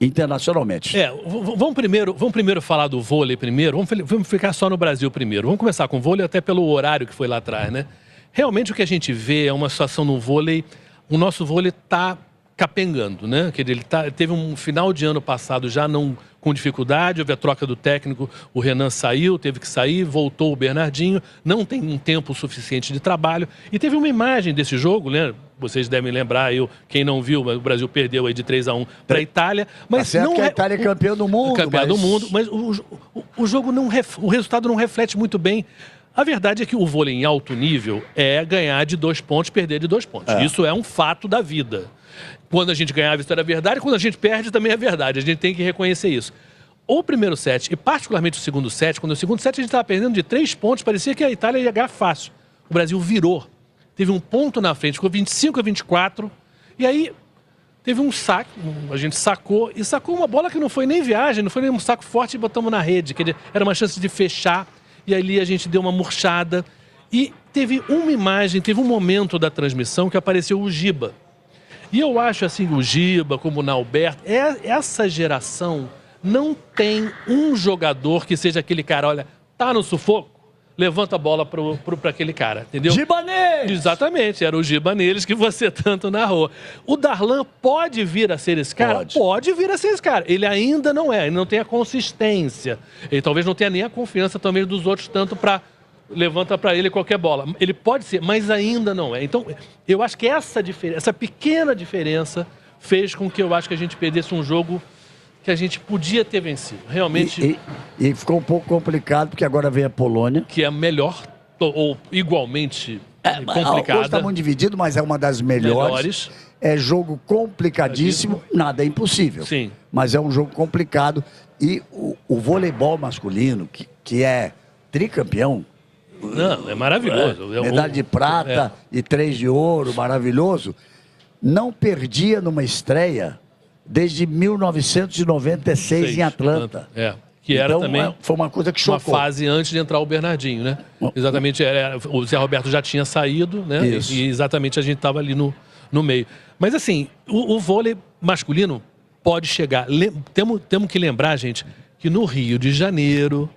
internacionalmente. Vamos primeiro falar do vôlei primeiro. Vamos ficar só no Brasil primeiro. Vamos começar com o vôlei até pelo horário que foi lá atrás, né? Realmente o que a gente vê é uma situação no vôlei, o nosso vôlei está capengando, né? Ele teve um final de ano passado já não com dificuldade, houve a troca do técnico, o Renan saiu, teve que sair, voltou o Bernardinho, não tem um tempo suficiente de trabalho. E teve uma imagem desse jogo, né? Vocês devem lembrar, quem não viu, o Brasil perdeu aí de 3-1 para a Itália. Mas não que a Itália é campeã do mundo. Do mundo, mas o jogo o resultado não reflete muito bem. A verdade é que o vôlei em alto nível é ganhar de 2 pontos, perder de 2 pontos. Isso é um fato da vida. Quando a gente ganhava, isso era verdade. Quando a gente perde, também é verdade. A gente tem que reconhecer isso. O primeiro set, e particularmente o segundo set, quando o segundo set a gente estava perdendo de 3 pontos, parecia que a Itália ia ganhar fácil. O Brasil virou. Teve um ponto na frente, ficou 25-24. E aí teve um saque, a gente sacou uma bola que não foi nem viagem, não foi nem um saco forte e botamos na rede. Que era uma chance de fechar. E ali a gente deu uma murchada. E teve uma imagem, teve um momento da transmissão que apareceu o Giba. E eu acho assim, o Giba, como o Nalberto, essa geração não tem um jogador que seja aquele cara, olha, tá no sufoco, levanta a bola para aquele cara, entendeu? Gibanês! Exatamente, era o Gibanês que você tanto narrou. O Darlan pode vir a ser esse cara? Pode vir a ser esse cara. Ele ainda não é, ele não tem a consistência. Ele talvez não tenha nem a confiança também dos outros tanto para levanta para ele qualquer bola. Ele pode ser, mas ainda não é. Então, eu acho que essa pequena diferença fez com que eu acho que a gente perdesse um jogo que a gente podia ter vencido. Realmente... E ficou um pouco complicado, porque agora vem a Polônia. Que é melhor, ou igualmente complicada. Hoje está muito dividido, mas é uma das melhores. É jogo complicadíssimo, nada é impossível. Sim. Mas é um jogo complicado. E o voleibol masculino, que é tricampeão... Não, é maravilhoso. Medalha de prata e 3 de ouro, maravilhoso. Não perdia numa estreia... desde 1996 em Atlanta. Que era então, também foi uma coisa que chocou. Uma fase antes de entrar o Bernardinho, né? Exatamente, o Zé Roberto já tinha saído, né? Isso. E exatamente a gente estava ali no meio. Mas assim, o vôlei masculino pode chegar... Temos que lembrar, gente, que no Rio de Janeiro,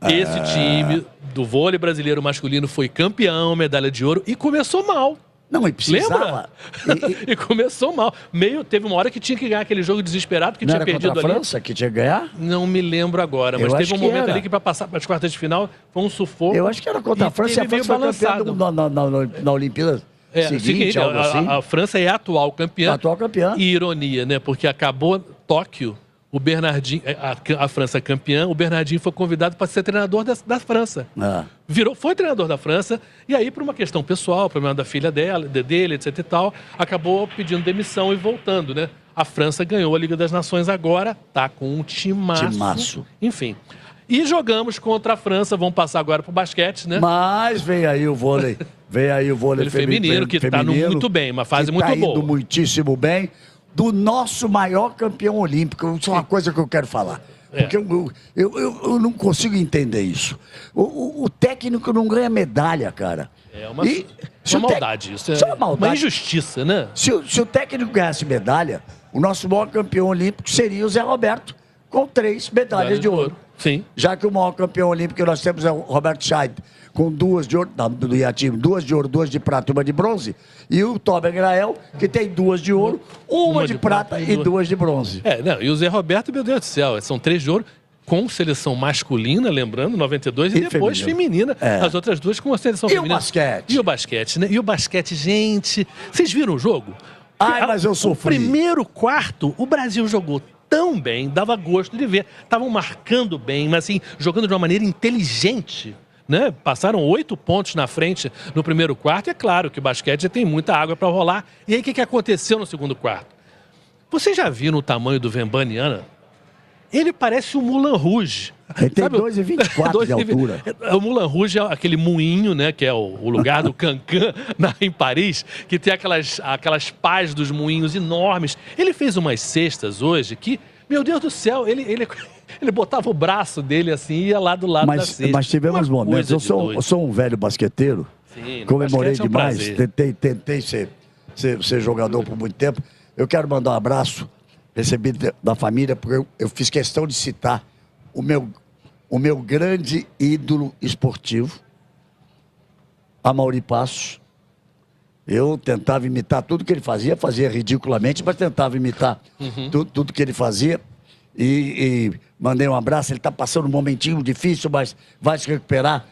esse time do vôlei brasileiro masculino foi campeão, medalha de ouro, e começou mal. Não, e precisava. Lembra? E começou mal. Teve uma hora que tinha que ganhar aquele jogo desesperado, que não tinha perdido contra a ali. França que tinha que ganhar? Não me lembro agora, mas teve um momento ali que para passar para as quartas de final foi um sufoco. Eu acho que era contra a França, e a França foi campeã do mundo na Olimpíada seguinte, algo assim. A França é a atual campeã. Atual campeã. E ironia, né? Porque acabou Tóquio, o Bernardinho, a França campeã, o Bernardinho foi convidado para ser treinador da França. Foi treinador da França, e aí, por uma questão pessoal, problema da filha dele, etc e tal, acabou pedindo demissão e voltando, né? A França ganhou a Liga das Nações agora, tá com um timaço. Enfim. E jogamos contra a França, vamos passar agora pro basquete, né? Mas veio aí o vôlei. Feminino, que está muito bem, uma fase muito boa. Indo muitíssimo bem. Do nosso maior campeão olímpico. Isso é uma coisa que eu quero falar. Porque eu não consigo entender isso. O técnico não ganha medalha, cara. É uma maldade. Isso é uma injustiça, né? Se o técnico ganhasse medalha, o nosso maior campeão olímpico seria o Zé Roberto, com 3 medalhas de ouro. Sim. Já que o maior campeão olímpico que nós temos é o Roberto Scheid, com 2 de ouro, do Iatim, 2 de ouro, 2 de prata e 1 de bronze. E o Tober Grael, que tem 2 de ouro, 1 de prata e 2 de bronze. E o Zé Roberto, meu Deus do céu, são 3 de ouro com seleção masculina, lembrando, 92, e depois feminina. As outras 2 com a seleção feminina. E o basquete? E o basquete, né? E o basquete, gente... Vocês viram o jogo? Mas eu sofri. O primeiro quarto, o Brasil jogou tão bem, dava gosto de ver. Estavam marcando bem, mas assim, jogando de uma maneira inteligente, né? Passaram 8 pontos na frente no primeiro quarto. E é claro que o basquete já tem muita água para rolar. E aí, o que aconteceu no segundo quarto? Vocês já viram o tamanho do Wembanyama? Ele parece um Moulin Rouge. Ele tem 2,24 de altura. O Moulin Rouge é aquele moinho, né? Que é o lugar do Cancan em Paris, que tem aquelas pás dos moinhos enormes. Ele fez umas cestas hoje que, meu Deus do céu, ele botava o braço dele assim e ia lá do lado da cesta. Mas tivemos momentos. Eu sou um velho basqueteiro. Sim, comemorei demais. Tentei ser jogador por muito tempo. Eu quero mandar um abraço. Recebi da família, porque eu fiz questão de citar o meu grande ídolo esportivo, Amaury Passos. Eu tentava imitar tudo que ele fazia ridiculamente, mas tentava imitar tudo que ele fazia. E mandei um abraço. Ele está passando um momentinho difícil, mas vai se recuperar.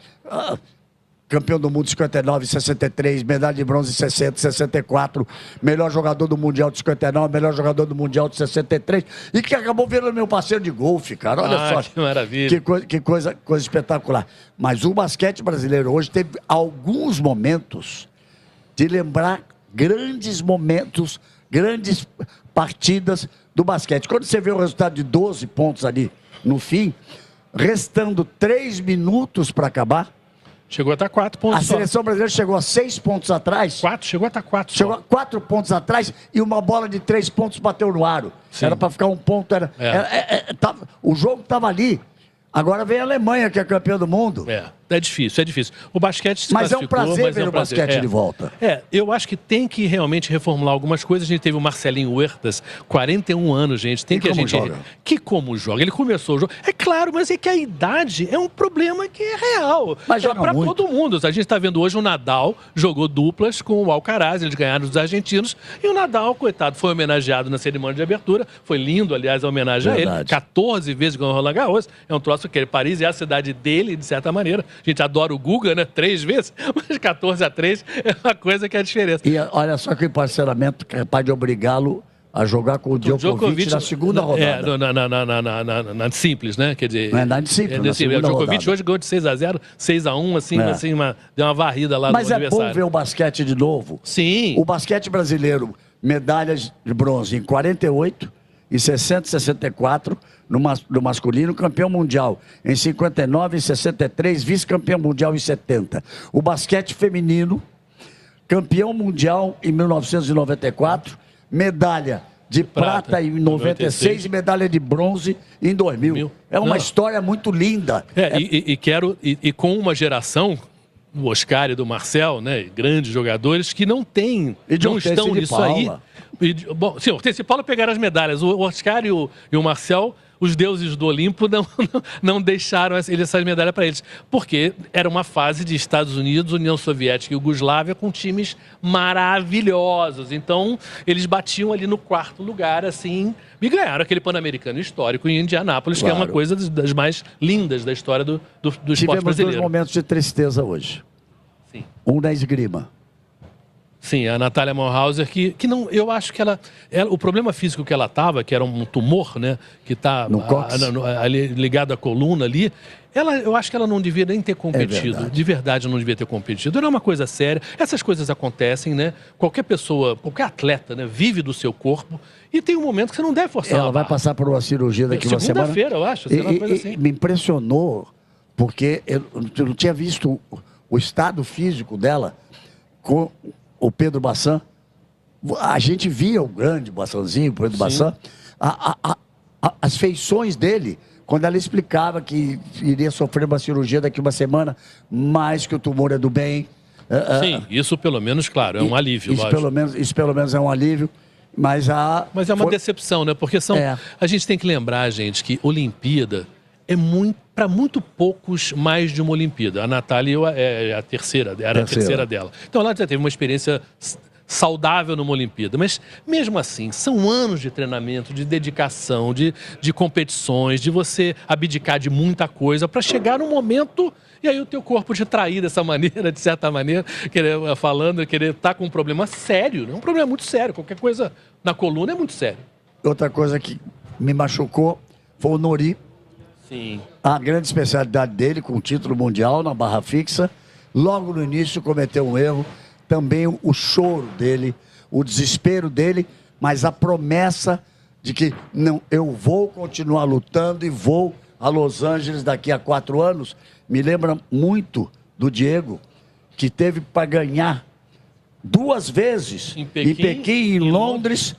Campeão do mundo 59, 63, medalha de bronze 60, 64, melhor jogador do Mundial de 59, melhor jogador do Mundial de 63, e que acabou virando meu parceiro de golfe, cara. Olha só. Que maravilha. Que coisa espetacular. Mas o basquete brasileiro hoje teve alguns momentos de lembrar grandes momentos, grandes partidas do basquete. Quando você vê o resultado de 12 pontos ali no fim, restando 3 minutos para acabar, chegou a estar 4 pontos. A seleção brasileira chegou a 6 pontos atrás. 4? Chegou a estar 4. Chegou a 4 pontos atrás e uma bola de 3 pontos bateu no aro. Sim. Era para ficar 1 ponto. O jogo estava ali. Agora vem a Alemanha, que é campeã do mundo. É difícil. O basquete se Mas é um prazer ver o basquete de volta. Eu acho que tem que realmente reformular algumas coisas. A gente teve o Marcelinho Huertas, 41 anos, gente. Como joga? Ele começou o jogo. É claro, mas é que a idade é um problema que é real. Mas joga para muito. todo mundo. A gente está vendo hoje o Nadal jogou duplas com o Alcaraz. Eles ganharam dos argentinos. E o Nadal, coitado, foi homenageado na cerimônia de abertura. Foi lindo, aliás, a homenagem a ele. 14 vezes ganhou o Roland Garros. É um troço que Paris é a cidade dele, de certa maneira. A gente adora o Guga, né? 3 vezes, mas 14-3 é uma coisa que é a diferença. E olha só que parcelamento capaz de obrigá-lo a jogar com o Djokovic na segunda rodada. Na simples, né? Quer dizer, não é na simples, na segunda rodada. O Djokovic hoje ganhou de 6-0, 6-1, assim, deu uma varrida lá no adversário. Mas é bom ver o basquete de novo. Sim. O basquete brasileiro, medalhas de bronze em 48, em 60 e 64, no masculino, campeão mundial em 59 e 63, vice-campeão mundial em 70. O basquete feminino, campeão mundial em 1994, medalha de prata em 96 e medalha de bronze em 2000. É uma história muito linda. E com uma geração, o Oscar e do Marcel, né, grandes jogadores, que não estão nisso aí. Bom, sim, o Hortência e Paula pegaram as medalhas. O Oscar e o Marcel, os deuses do Olimpo, não deixaram essas medalhas para eles. Porque era uma fase de Estados Unidos, União Soviética e Iugoslávia com times maravilhosos. Então, eles batiam ali no 4º lugar, assim, e ganharam aquele Pan-Americano histórico em Indianápolis, que é uma coisa das mais lindas da história do esporte brasileiro. Tivemos 2 momentos de tristeza hoje. Sim. Um na esgrima. Sim, a Natália Morhauser, que não, eu acho que ela, o problema físico que ela estava, que era um tumor, né, que está ali ligado à coluna ali, eu acho que ela não devia nem ter competido. De verdade, não devia ter competido. Era uma coisa séria. Essas coisas acontecem, né? Qualquer pessoa, qualquer atleta, né, vive do seu corpo e tem um momento que você não deve forçar. Ela vai passar por uma cirurgia daqui uma semana. Segunda-feira, eu acho. Uma coisa assim. Me impressionou, porque eu não tinha visto o estado físico dela com o Pedro Bassan. A gente via o grande Bassanzinho, o Pedro Bassan, as feições dele, quando ela explicava que iria sofrer uma cirurgia daqui uma semana, mas que o tumor é do bem. Sim, isso pelo menos, claro, é um alívio, isso pelo menos é um alívio. Mas é uma decepção, né? Porque a gente tem que lembrar, gente, que Olimpíada é para muito poucos mais de uma Olimpíada. A Natália era a terceira dela. Então ela já teve uma experiência saudável numa Olimpíada. Mas, mesmo assim, são anos de treinamento, de dedicação, de competições, de você abdicar de muita coisa para chegar num momento e aí o teu corpo te trair dessa maneira, de certa maneira, querer estar com um problema sério, né? Um problema muito sério. Qualquer coisa na coluna é muito sério. Outra coisa que me machucou foi o Nori. Sim. A grande especialidade dele, com o título mundial na barra fixa, logo no início cometeu um erro. Também o choro dele, o desespero dele, mas a promessa de que não, eu vou continuar lutando e vou a Los Angeles daqui a 4 anos. Me lembra muito do Diego, que teve para ganhar 2 vezes em Pequim e em Londres,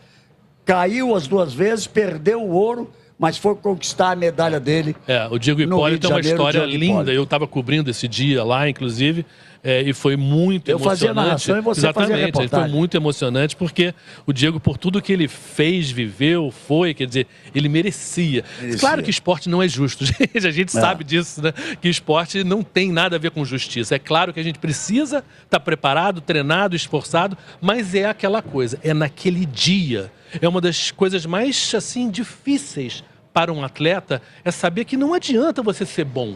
caiu as 2 vezes, perdeu o ouro, mas foi conquistar a medalha dele. O Diego Hipólito é uma história linda. Eu estava cobrindo esse dia lá, inclusive, e foi muito emocionante. Eu fazia narração e você fazia reportagem. Foi muito emocionante, porque o Diego, por tudo que ele fez, viveu, quer dizer, ele merecia. Claro que esporte não é justo, gente, a gente sabe disso, né? Que esporte não tem nada a ver com justiça. É claro que a gente precisa estar preparado, treinado, esforçado, mas é aquela coisa, é naquele dia. É uma das coisas mais, assim, difíceis para um atleta, é saber que não adianta você ser bom,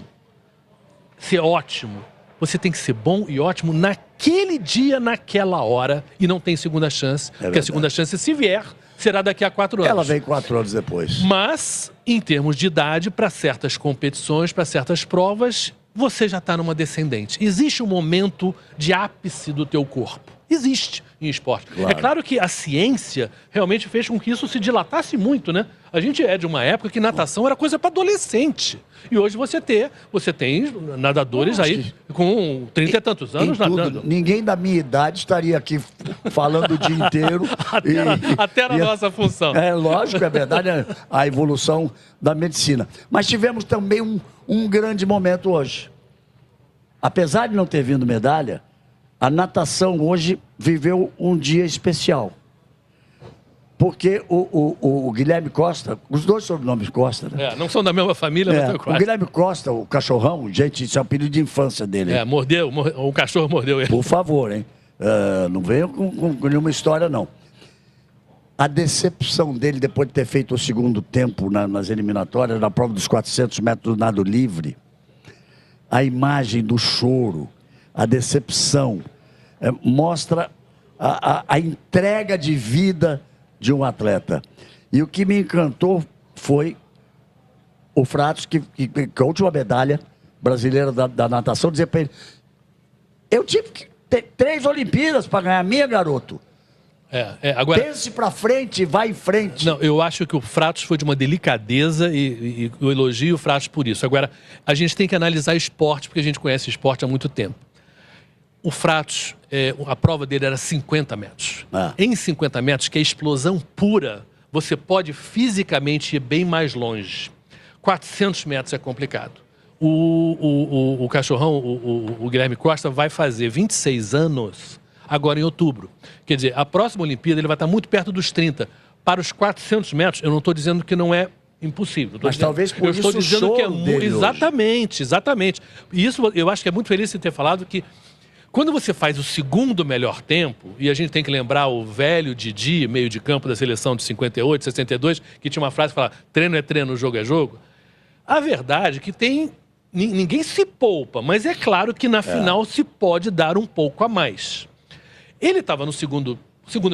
ser ótimo. Você tem que ser bom e ótimo naquele dia, naquela hora, e não tem segunda chance. Porque a segunda chance, se vier, será daqui a 4 anos. Ela vem 4 anos depois. Mas, em termos de idade, para certas competições, para certas provas, você já está numa descendente. Existe um momento de ápice do teu corpo. Existe em esporte. Claro. É claro que a ciência realmente fez com que isso se dilatasse muito, né? A gente é de uma época que natação era coisa para adolescente. E hoje você tem nadadores aí com 30 e tantos anos nadando. Ninguém da minha idade estaria aqui falando o dia inteiro. até na nossa função. É lógico, é verdade, a evolução da medicina. Mas tivemos também um grande momento hoje. Apesar de não ter vindo medalha, a natação hoje viveu um dia especial. Porque o Guilherme Costa, os 2 sobrenomes Costa, né? Não são da mesma família, mas o Guilherme Costa, o cachorrão, gente, isso é o apelido de infância dele. O cachorro mordeu ele. Por favor, hein? Não venham com nenhuma história, não. A decepção dele, depois de ter feito o segundo tempo nas eliminatórias, na prova dos 400 metros do nado livre, a imagem do choro, a decepção, mostra a entrega de vida de um atleta. E o que me encantou foi o Fratos, que a última medalha brasileira da natação, dizer para ele: eu tive que ter 3 Olimpíadas para ganhar a minha, garoto. Agora, pense para frente, vai em frente. Não, eu acho que o Fratos foi de uma delicadeza e eu elogio o Fratos por isso. Agora, a gente tem que analisar esporte, porque a gente conhece esporte há muito tempo. O Fratos, a prova dele era 50 metros. Em 50 metros, que é explosão pura, você pode fisicamente ir bem mais longe. 400 metros é complicado. O cachorrão, o Guilherme Costa, vai fazer 26 anos agora em outubro. Quer dizer, a próxima Olimpíada ele vai estar muito perto dos 30. Para os 400 metros, eu não estou dizendo que não é impossível. Mas talvez por isso o show dele exatamente, exatamente. E isso eu acho que é muito feliz de ter falado que quando você faz o segundo melhor tempo, e a gente tem que lembrar o velho Didi, meio de campo da seleção de 58, 62, que tinha uma frase que falava, treino é treino, jogo é jogo. A verdade é que ninguém se poupa, mas é claro que na final se pode dar um pouco a mais. Ele estava no segundo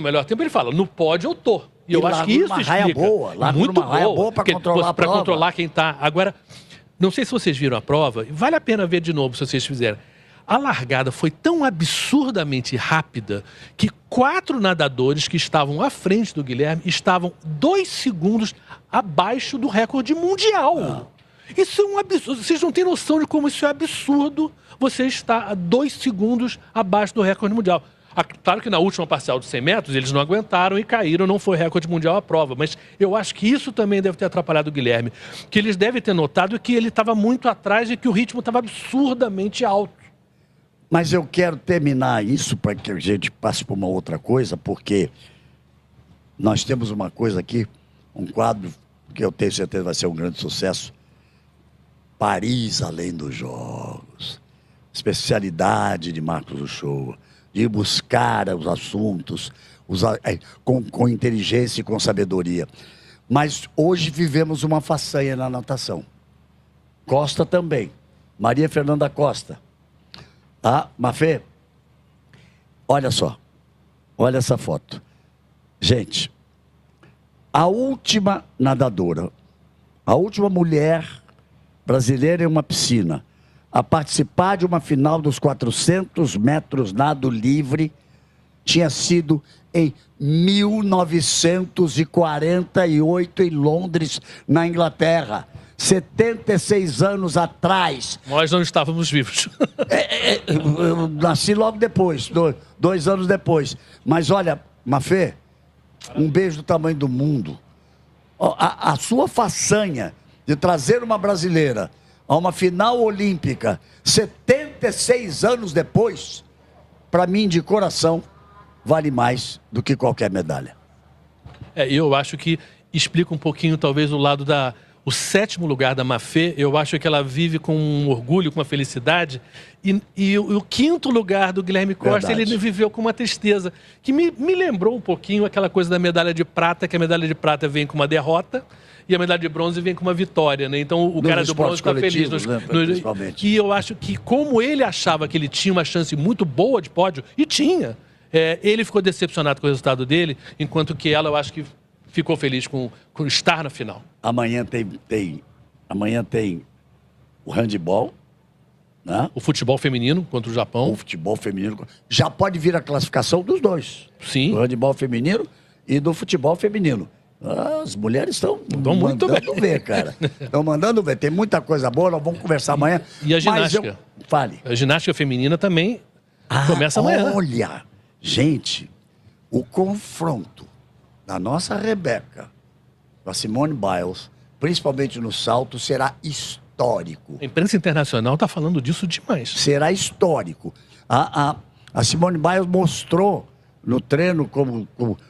melhor tempo, ele fala, no pódio eu tô. E eu acho que isso explica. Muito boa para controlar a prova. Para controlar quem está. Agora, não sei se vocês viram a prova, vale a pena ver de novo se vocês fizerem. A largada foi tão absurdamente rápida que 4 nadadores que estavam à frente do Guilherme estavam 2 segundos abaixo do recorde mundial. Isso é um absurdo. Vocês não têm noção de como isso é absurdo. Você está a 2 segundos abaixo do recorde mundial. Claro que na última parcial de 100 metros eles não aguentaram e caíram, não foi recorde mundial a prova. Mas eu acho que isso também deve ter atrapalhado o Guilherme. Que eles devem ter notado que ele estava muito atrás e que o ritmo estava absurdamente alto. Mas eu quero terminar isso para que a gente passe por uma outra coisa, porque nós temos uma coisa aqui, um quadro que eu tenho certeza vai ser um grande sucesso. Paris além dos jogos. Especialidade de Marcos Uchoa. De ir buscar os assuntos com inteligência e com sabedoria. Mas hoje vivemos uma façanha na natação. Costa também. Maria Fernanda Costa. Mafê, olha só. Olha essa foto. Gente, a última nadadora, a última mulher brasileira em uma piscina a participar de uma final dos 400 metros nado livre tinha sido em 1948 em Londres, na Inglaterra. 76 anos atrás. Nós não estávamos vivos. Eu nasci logo depois, 2 anos depois. Mas olha, Mafê, um beijo do tamanho do mundo. A sua façanha de trazer uma brasileira a uma final olímpica 76 anos depois, para mim, de coração, vale mais do que qualquer medalha. Eu acho que explica um pouquinho, talvez, o lado o 7º lugar da Mafê. Eu acho que ela vive com um orgulho, com uma felicidade. E o 5º lugar do Guilherme Costa, verdade, ele viveu com uma tristeza. Que me lembrou um pouquinho aquela coisa da medalha de prata, que a medalha de prata vem com uma derrota e a medalha de bronze vem com uma vitória, né? Então o cara do bronze está feliz. E eu acho que, como ele achava que ele tinha uma chance muito boa de pódio, e tinha, ele ficou decepcionado com o resultado dele, enquanto que ela, eu acho que ficou feliz com estar na final. Amanhã tem o handebol, né? O futebol feminino contra o Japão. O futebol feminino. Já pode vir a classificação dos dois. Sim. Do handebol feminino e do futebol feminino. As mulheres estão mandando ver, cara. Estão mandando ver. Tem muita coisa boa, nós vamos conversar amanhã. E a ginástica? Fale. A ginástica feminina também começa amanhã. Olha, gente, o confronto da nossa Rebeca com a Simone Biles, principalmente no salto, será histórico. A imprensa internacional está falando disso demais. Será histórico. A Simone Biles mostrou no treino, como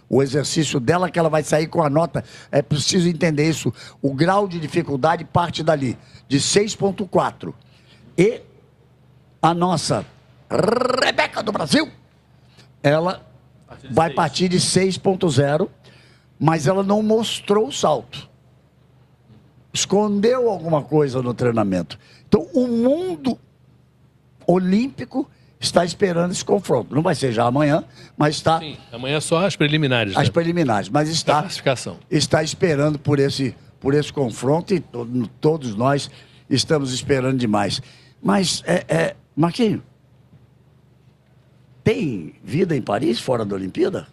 o exercício dela, que ela vai sair com a nota. É preciso entender isso. O grau de dificuldade parte dali, de 6,4. E a nossa Rebeca do Brasil, ela vai partir de 6,0, mas ela não mostrou o salto. Escondeu alguma coisa no treinamento. Então, o mundo olímpico está esperando esse confronto. Não vai ser já amanhã, mas está... Sim, amanhã é só as preliminares. As preliminares, mas está... A classificação. Está esperando por esse confronto e todos nós estamos esperando demais. Mas, Marquinhos, tem vida em Paris fora da Olimpíada?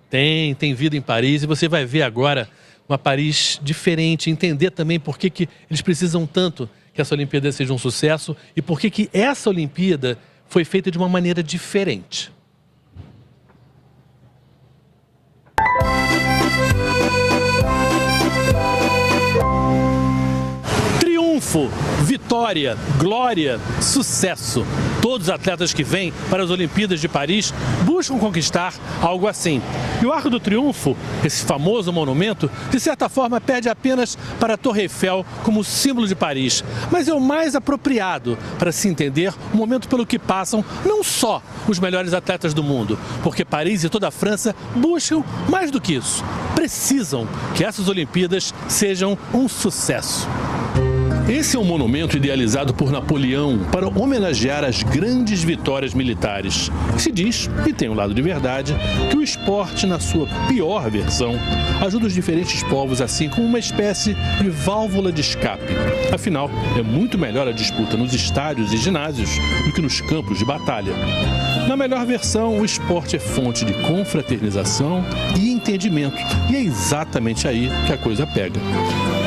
Tem vida em Paris, e você vai ver agora uma Paris diferente, entender também por que eles precisam tanto que essa Olimpíada seja um sucesso e por que essa Olimpíada foi feita de uma maneira diferente. triunfo, vitória, glória, sucesso. Todos os atletas que vêm para as Olimpíadas de Paris buscam conquistar algo assim. E o Arco do Triunfo, esse famoso monumento, de certa forma pede apenas para a Torre Eiffel como símbolo de Paris. Mas é o mais apropriado para se entender o momento pelo que passam não só os melhores atletas do mundo, porque Paris e toda a França buscam mais do que isso. Precisam que essas Olimpíadas sejam um sucesso. Esse é um monumento idealizado por Napoleão para homenagear as grandes vitórias militares. Se diz, e tem um lado de verdade, que o esporte, na sua pior versão, ajuda os diferentes povos assim como uma espécie de válvula de escape. Afinal, é muito melhor a disputa nos estádios e ginásios do que nos campos de batalha. Na melhor versão, o esporte é fonte de confraternização e entendimento. E é exatamente aí que a coisa pega.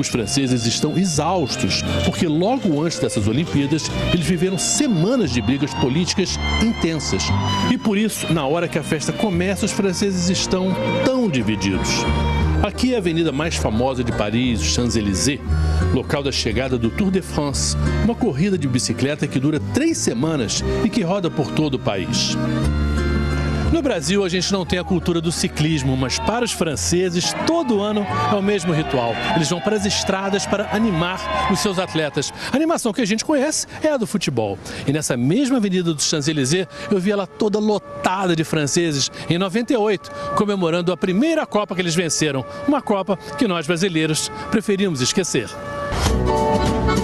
Os franceses estão exaustos, porque logo antes dessas Olimpíadas, eles viveram semanas de brigas políticas intensas. E por isso, na hora que a festa começa, os franceses estão tão divididos. Aqui é a avenida mais famosa de Paris, o Champs-Élysées, local da chegada do Tour de France, uma corrida de bicicleta que dura 3 semanas e que roda por todo o país. No Brasil, a gente não tem a cultura do ciclismo, mas para os franceses, todo ano é o mesmo ritual. Eles vão para as estradas para animar os seus atletas. A animação que a gente conhece é a do futebol. E nessa mesma avenida do Champs-Élysées, eu vi ela toda lotada de franceses em 98, comemorando a primeira Copa que eles venceram. Uma Copa que nós brasileiros preferimos esquecer.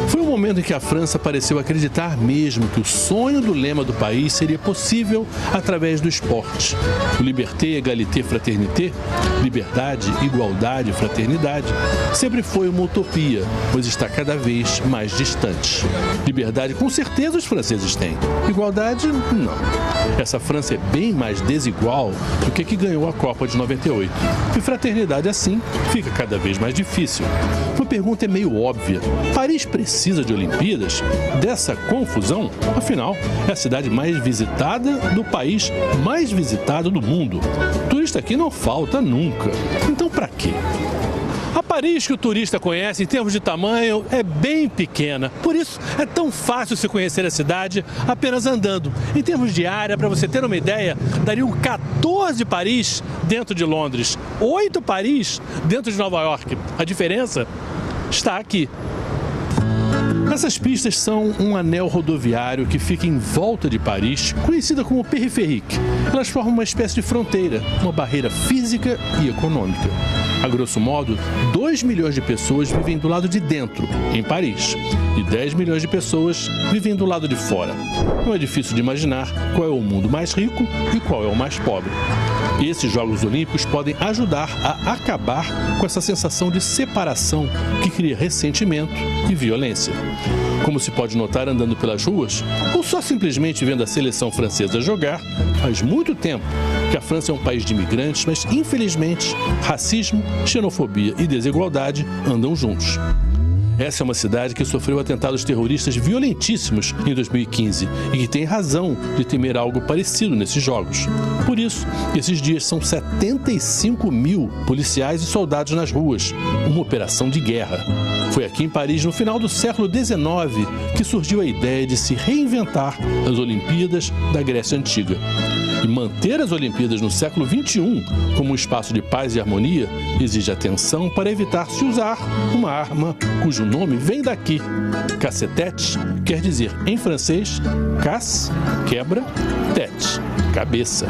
Foi um momento em que a França pareceu acreditar mesmo que o sonho do lema do país seria possível através do esporte. O Liberté, Égalité, Fraternité, liberdade, igualdade, fraternidade, sempre foi uma utopia, pois está cada vez mais distante. Liberdade, com certeza, os franceses têm. Igualdade, não. Essa França é bem mais desigual do que ganhou a Copa de 98. E fraternidade, assim, fica cada vez mais difícil. Uma pergunta é meio óbvia. Paris precisa de Olimpíadas? Dessa confusão? Afinal, é a cidade mais visitada do país, mais visitada do mundo. Turista aqui não falta nunca. Então, pra quê? A Paris que o turista conhece, em termos de tamanho, é bem pequena. Por isso, é tão fácil se conhecer a cidade apenas andando. Em termos de área, para você ter uma ideia, dariam 14 Paris dentro de Londres, 8 Paris dentro de Nova York. A diferença está aqui. Essas pistas são um anel rodoviário que fica em volta de Paris, conhecida como Périphérique. Elas formam uma espécie de fronteira, uma barreira física e econômica. A grosso modo, 2 milhões de pessoas vivem do lado de dentro, em Paris, e 10 milhões de pessoas vivem do lado de fora. Não é difícil de imaginar qual é o mundo mais rico e qual é o mais pobre. Esses Jogos Olímpicos podem ajudar a acabar com essa sensação de separação que cria ressentimento e violência. Como se pode notar andando pelas ruas, ou só simplesmente vendo a seleção francesa jogar, faz muito tempo que a França é um país de imigrantes, mas infelizmente racismo, xenofobia e desigualdade andam juntos. Essa é uma cidade que sofreu atentados terroristas violentíssimos em 2015 e que tem razão de temer algo parecido nesses jogos. Por isso, esses dias são 75 mil policiais e soldados nas ruas, uma operação de guerra. Foi aqui em Paris, no final do século XIX, que surgiu a ideia de se reinventar as Olimpíadas da Grécia Antiga. E manter as Olimpíadas no século XXI como um espaço de paz e harmonia exige atenção para evitar se usar uma arma cujo nome vem daqui. Cacetete quer dizer em francês casse, quebra, tête, cabeça.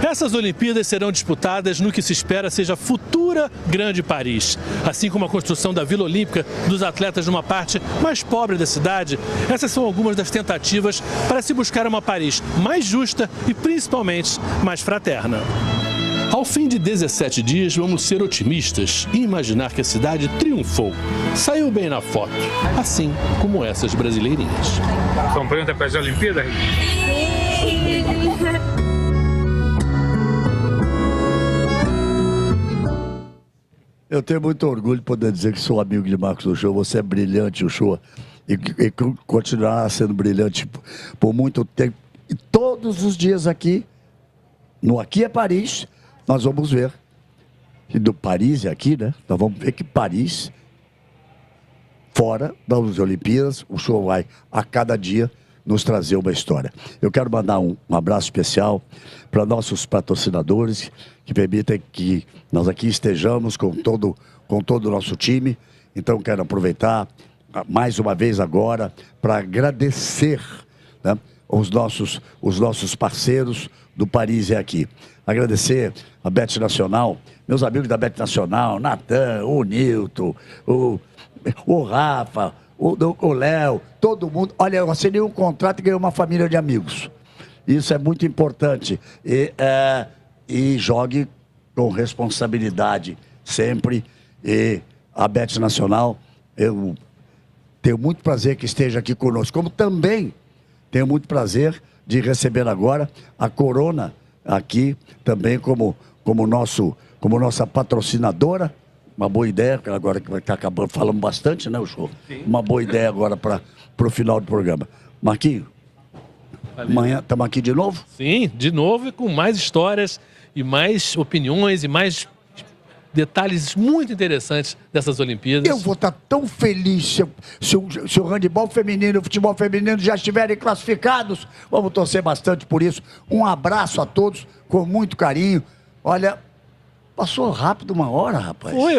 Essas Olimpíadas serão disputadas no que se espera seja a futura Grande Paris. Assim como a construção da Vila Olímpica dos atletas numa parte mais pobre da cidade, essas são algumas das tentativas para se buscar uma Paris mais justa e principalmente mais fraterna. Ao fim de 17 dias, vamos ser otimistas e imaginar que a cidade triunfou. Saiu bem na foto, assim como essas brasileirinhas. Estão prontas para as Olimpíadas? Eu tenho muito orgulho de poder dizer que sou amigo de Marcos Uchoa. Você é brilhante, Uchoa, e continuará sendo brilhante por muito tempo. E todos os dias aqui, no Aqui é Paris, nós vamos ver. E do Paris é aqui, né? Nós vamos ver que Paris fora das Olimpíadas, o senhor vai a cada dia nos trazer uma história. Eu quero mandar um abraço especial para nossos patrocinadores que permitem que nós aqui estejamos com todo o nosso time. Então quero aproveitar mais uma vez agora para agradecer, né, os nossos parceiros do Paris é aqui. Agradecer a Bet Nacional, meus amigos da Bet Nacional, Natan, o Nilton, o Rafa, o Léo, todo mundo. Olha, eu assinei um contrato e ganhei uma família de amigos. Isso é muito importante. E jogue com responsabilidade sempre. E a Bet Nacional, eu tenho muito prazer que esteja aqui conosco. Como também tenho muito prazer de receber agora a Corona aqui também como nossa patrocinadora. Uma boa ideia, agora que vai estar acabando, falamos bastante, né, o show? Sim. Uma boa ideia agora para o final do programa. Marquinhos, amanhã estamos aqui de novo? Sim, de novo e com mais histórias e mais opiniões e mais detalhes muito interessantes dessas Olimpíadas. Eu vou estar tão feliz se o handebol feminino e o futebol feminino já estiverem classificados. Vamos torcer bastante por isso. Um abraço a todos, com muito carinho. Olha, passou rápido uma hora, rapaz. Foi,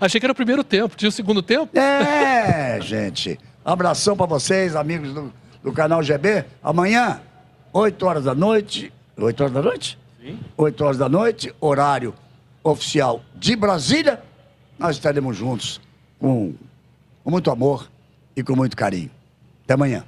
achei que era o primeiro tempo. Tinha o segundo tempo? É, gente. Abração para vocês, amigos do canal GB. Amanhã, 8 horas da noite. 8 horas da noite? Sim. 8 horas da noite, horário oficial de Brasília. Nós estaremos juntos com muito amor e com muito carinho. Até amanhã.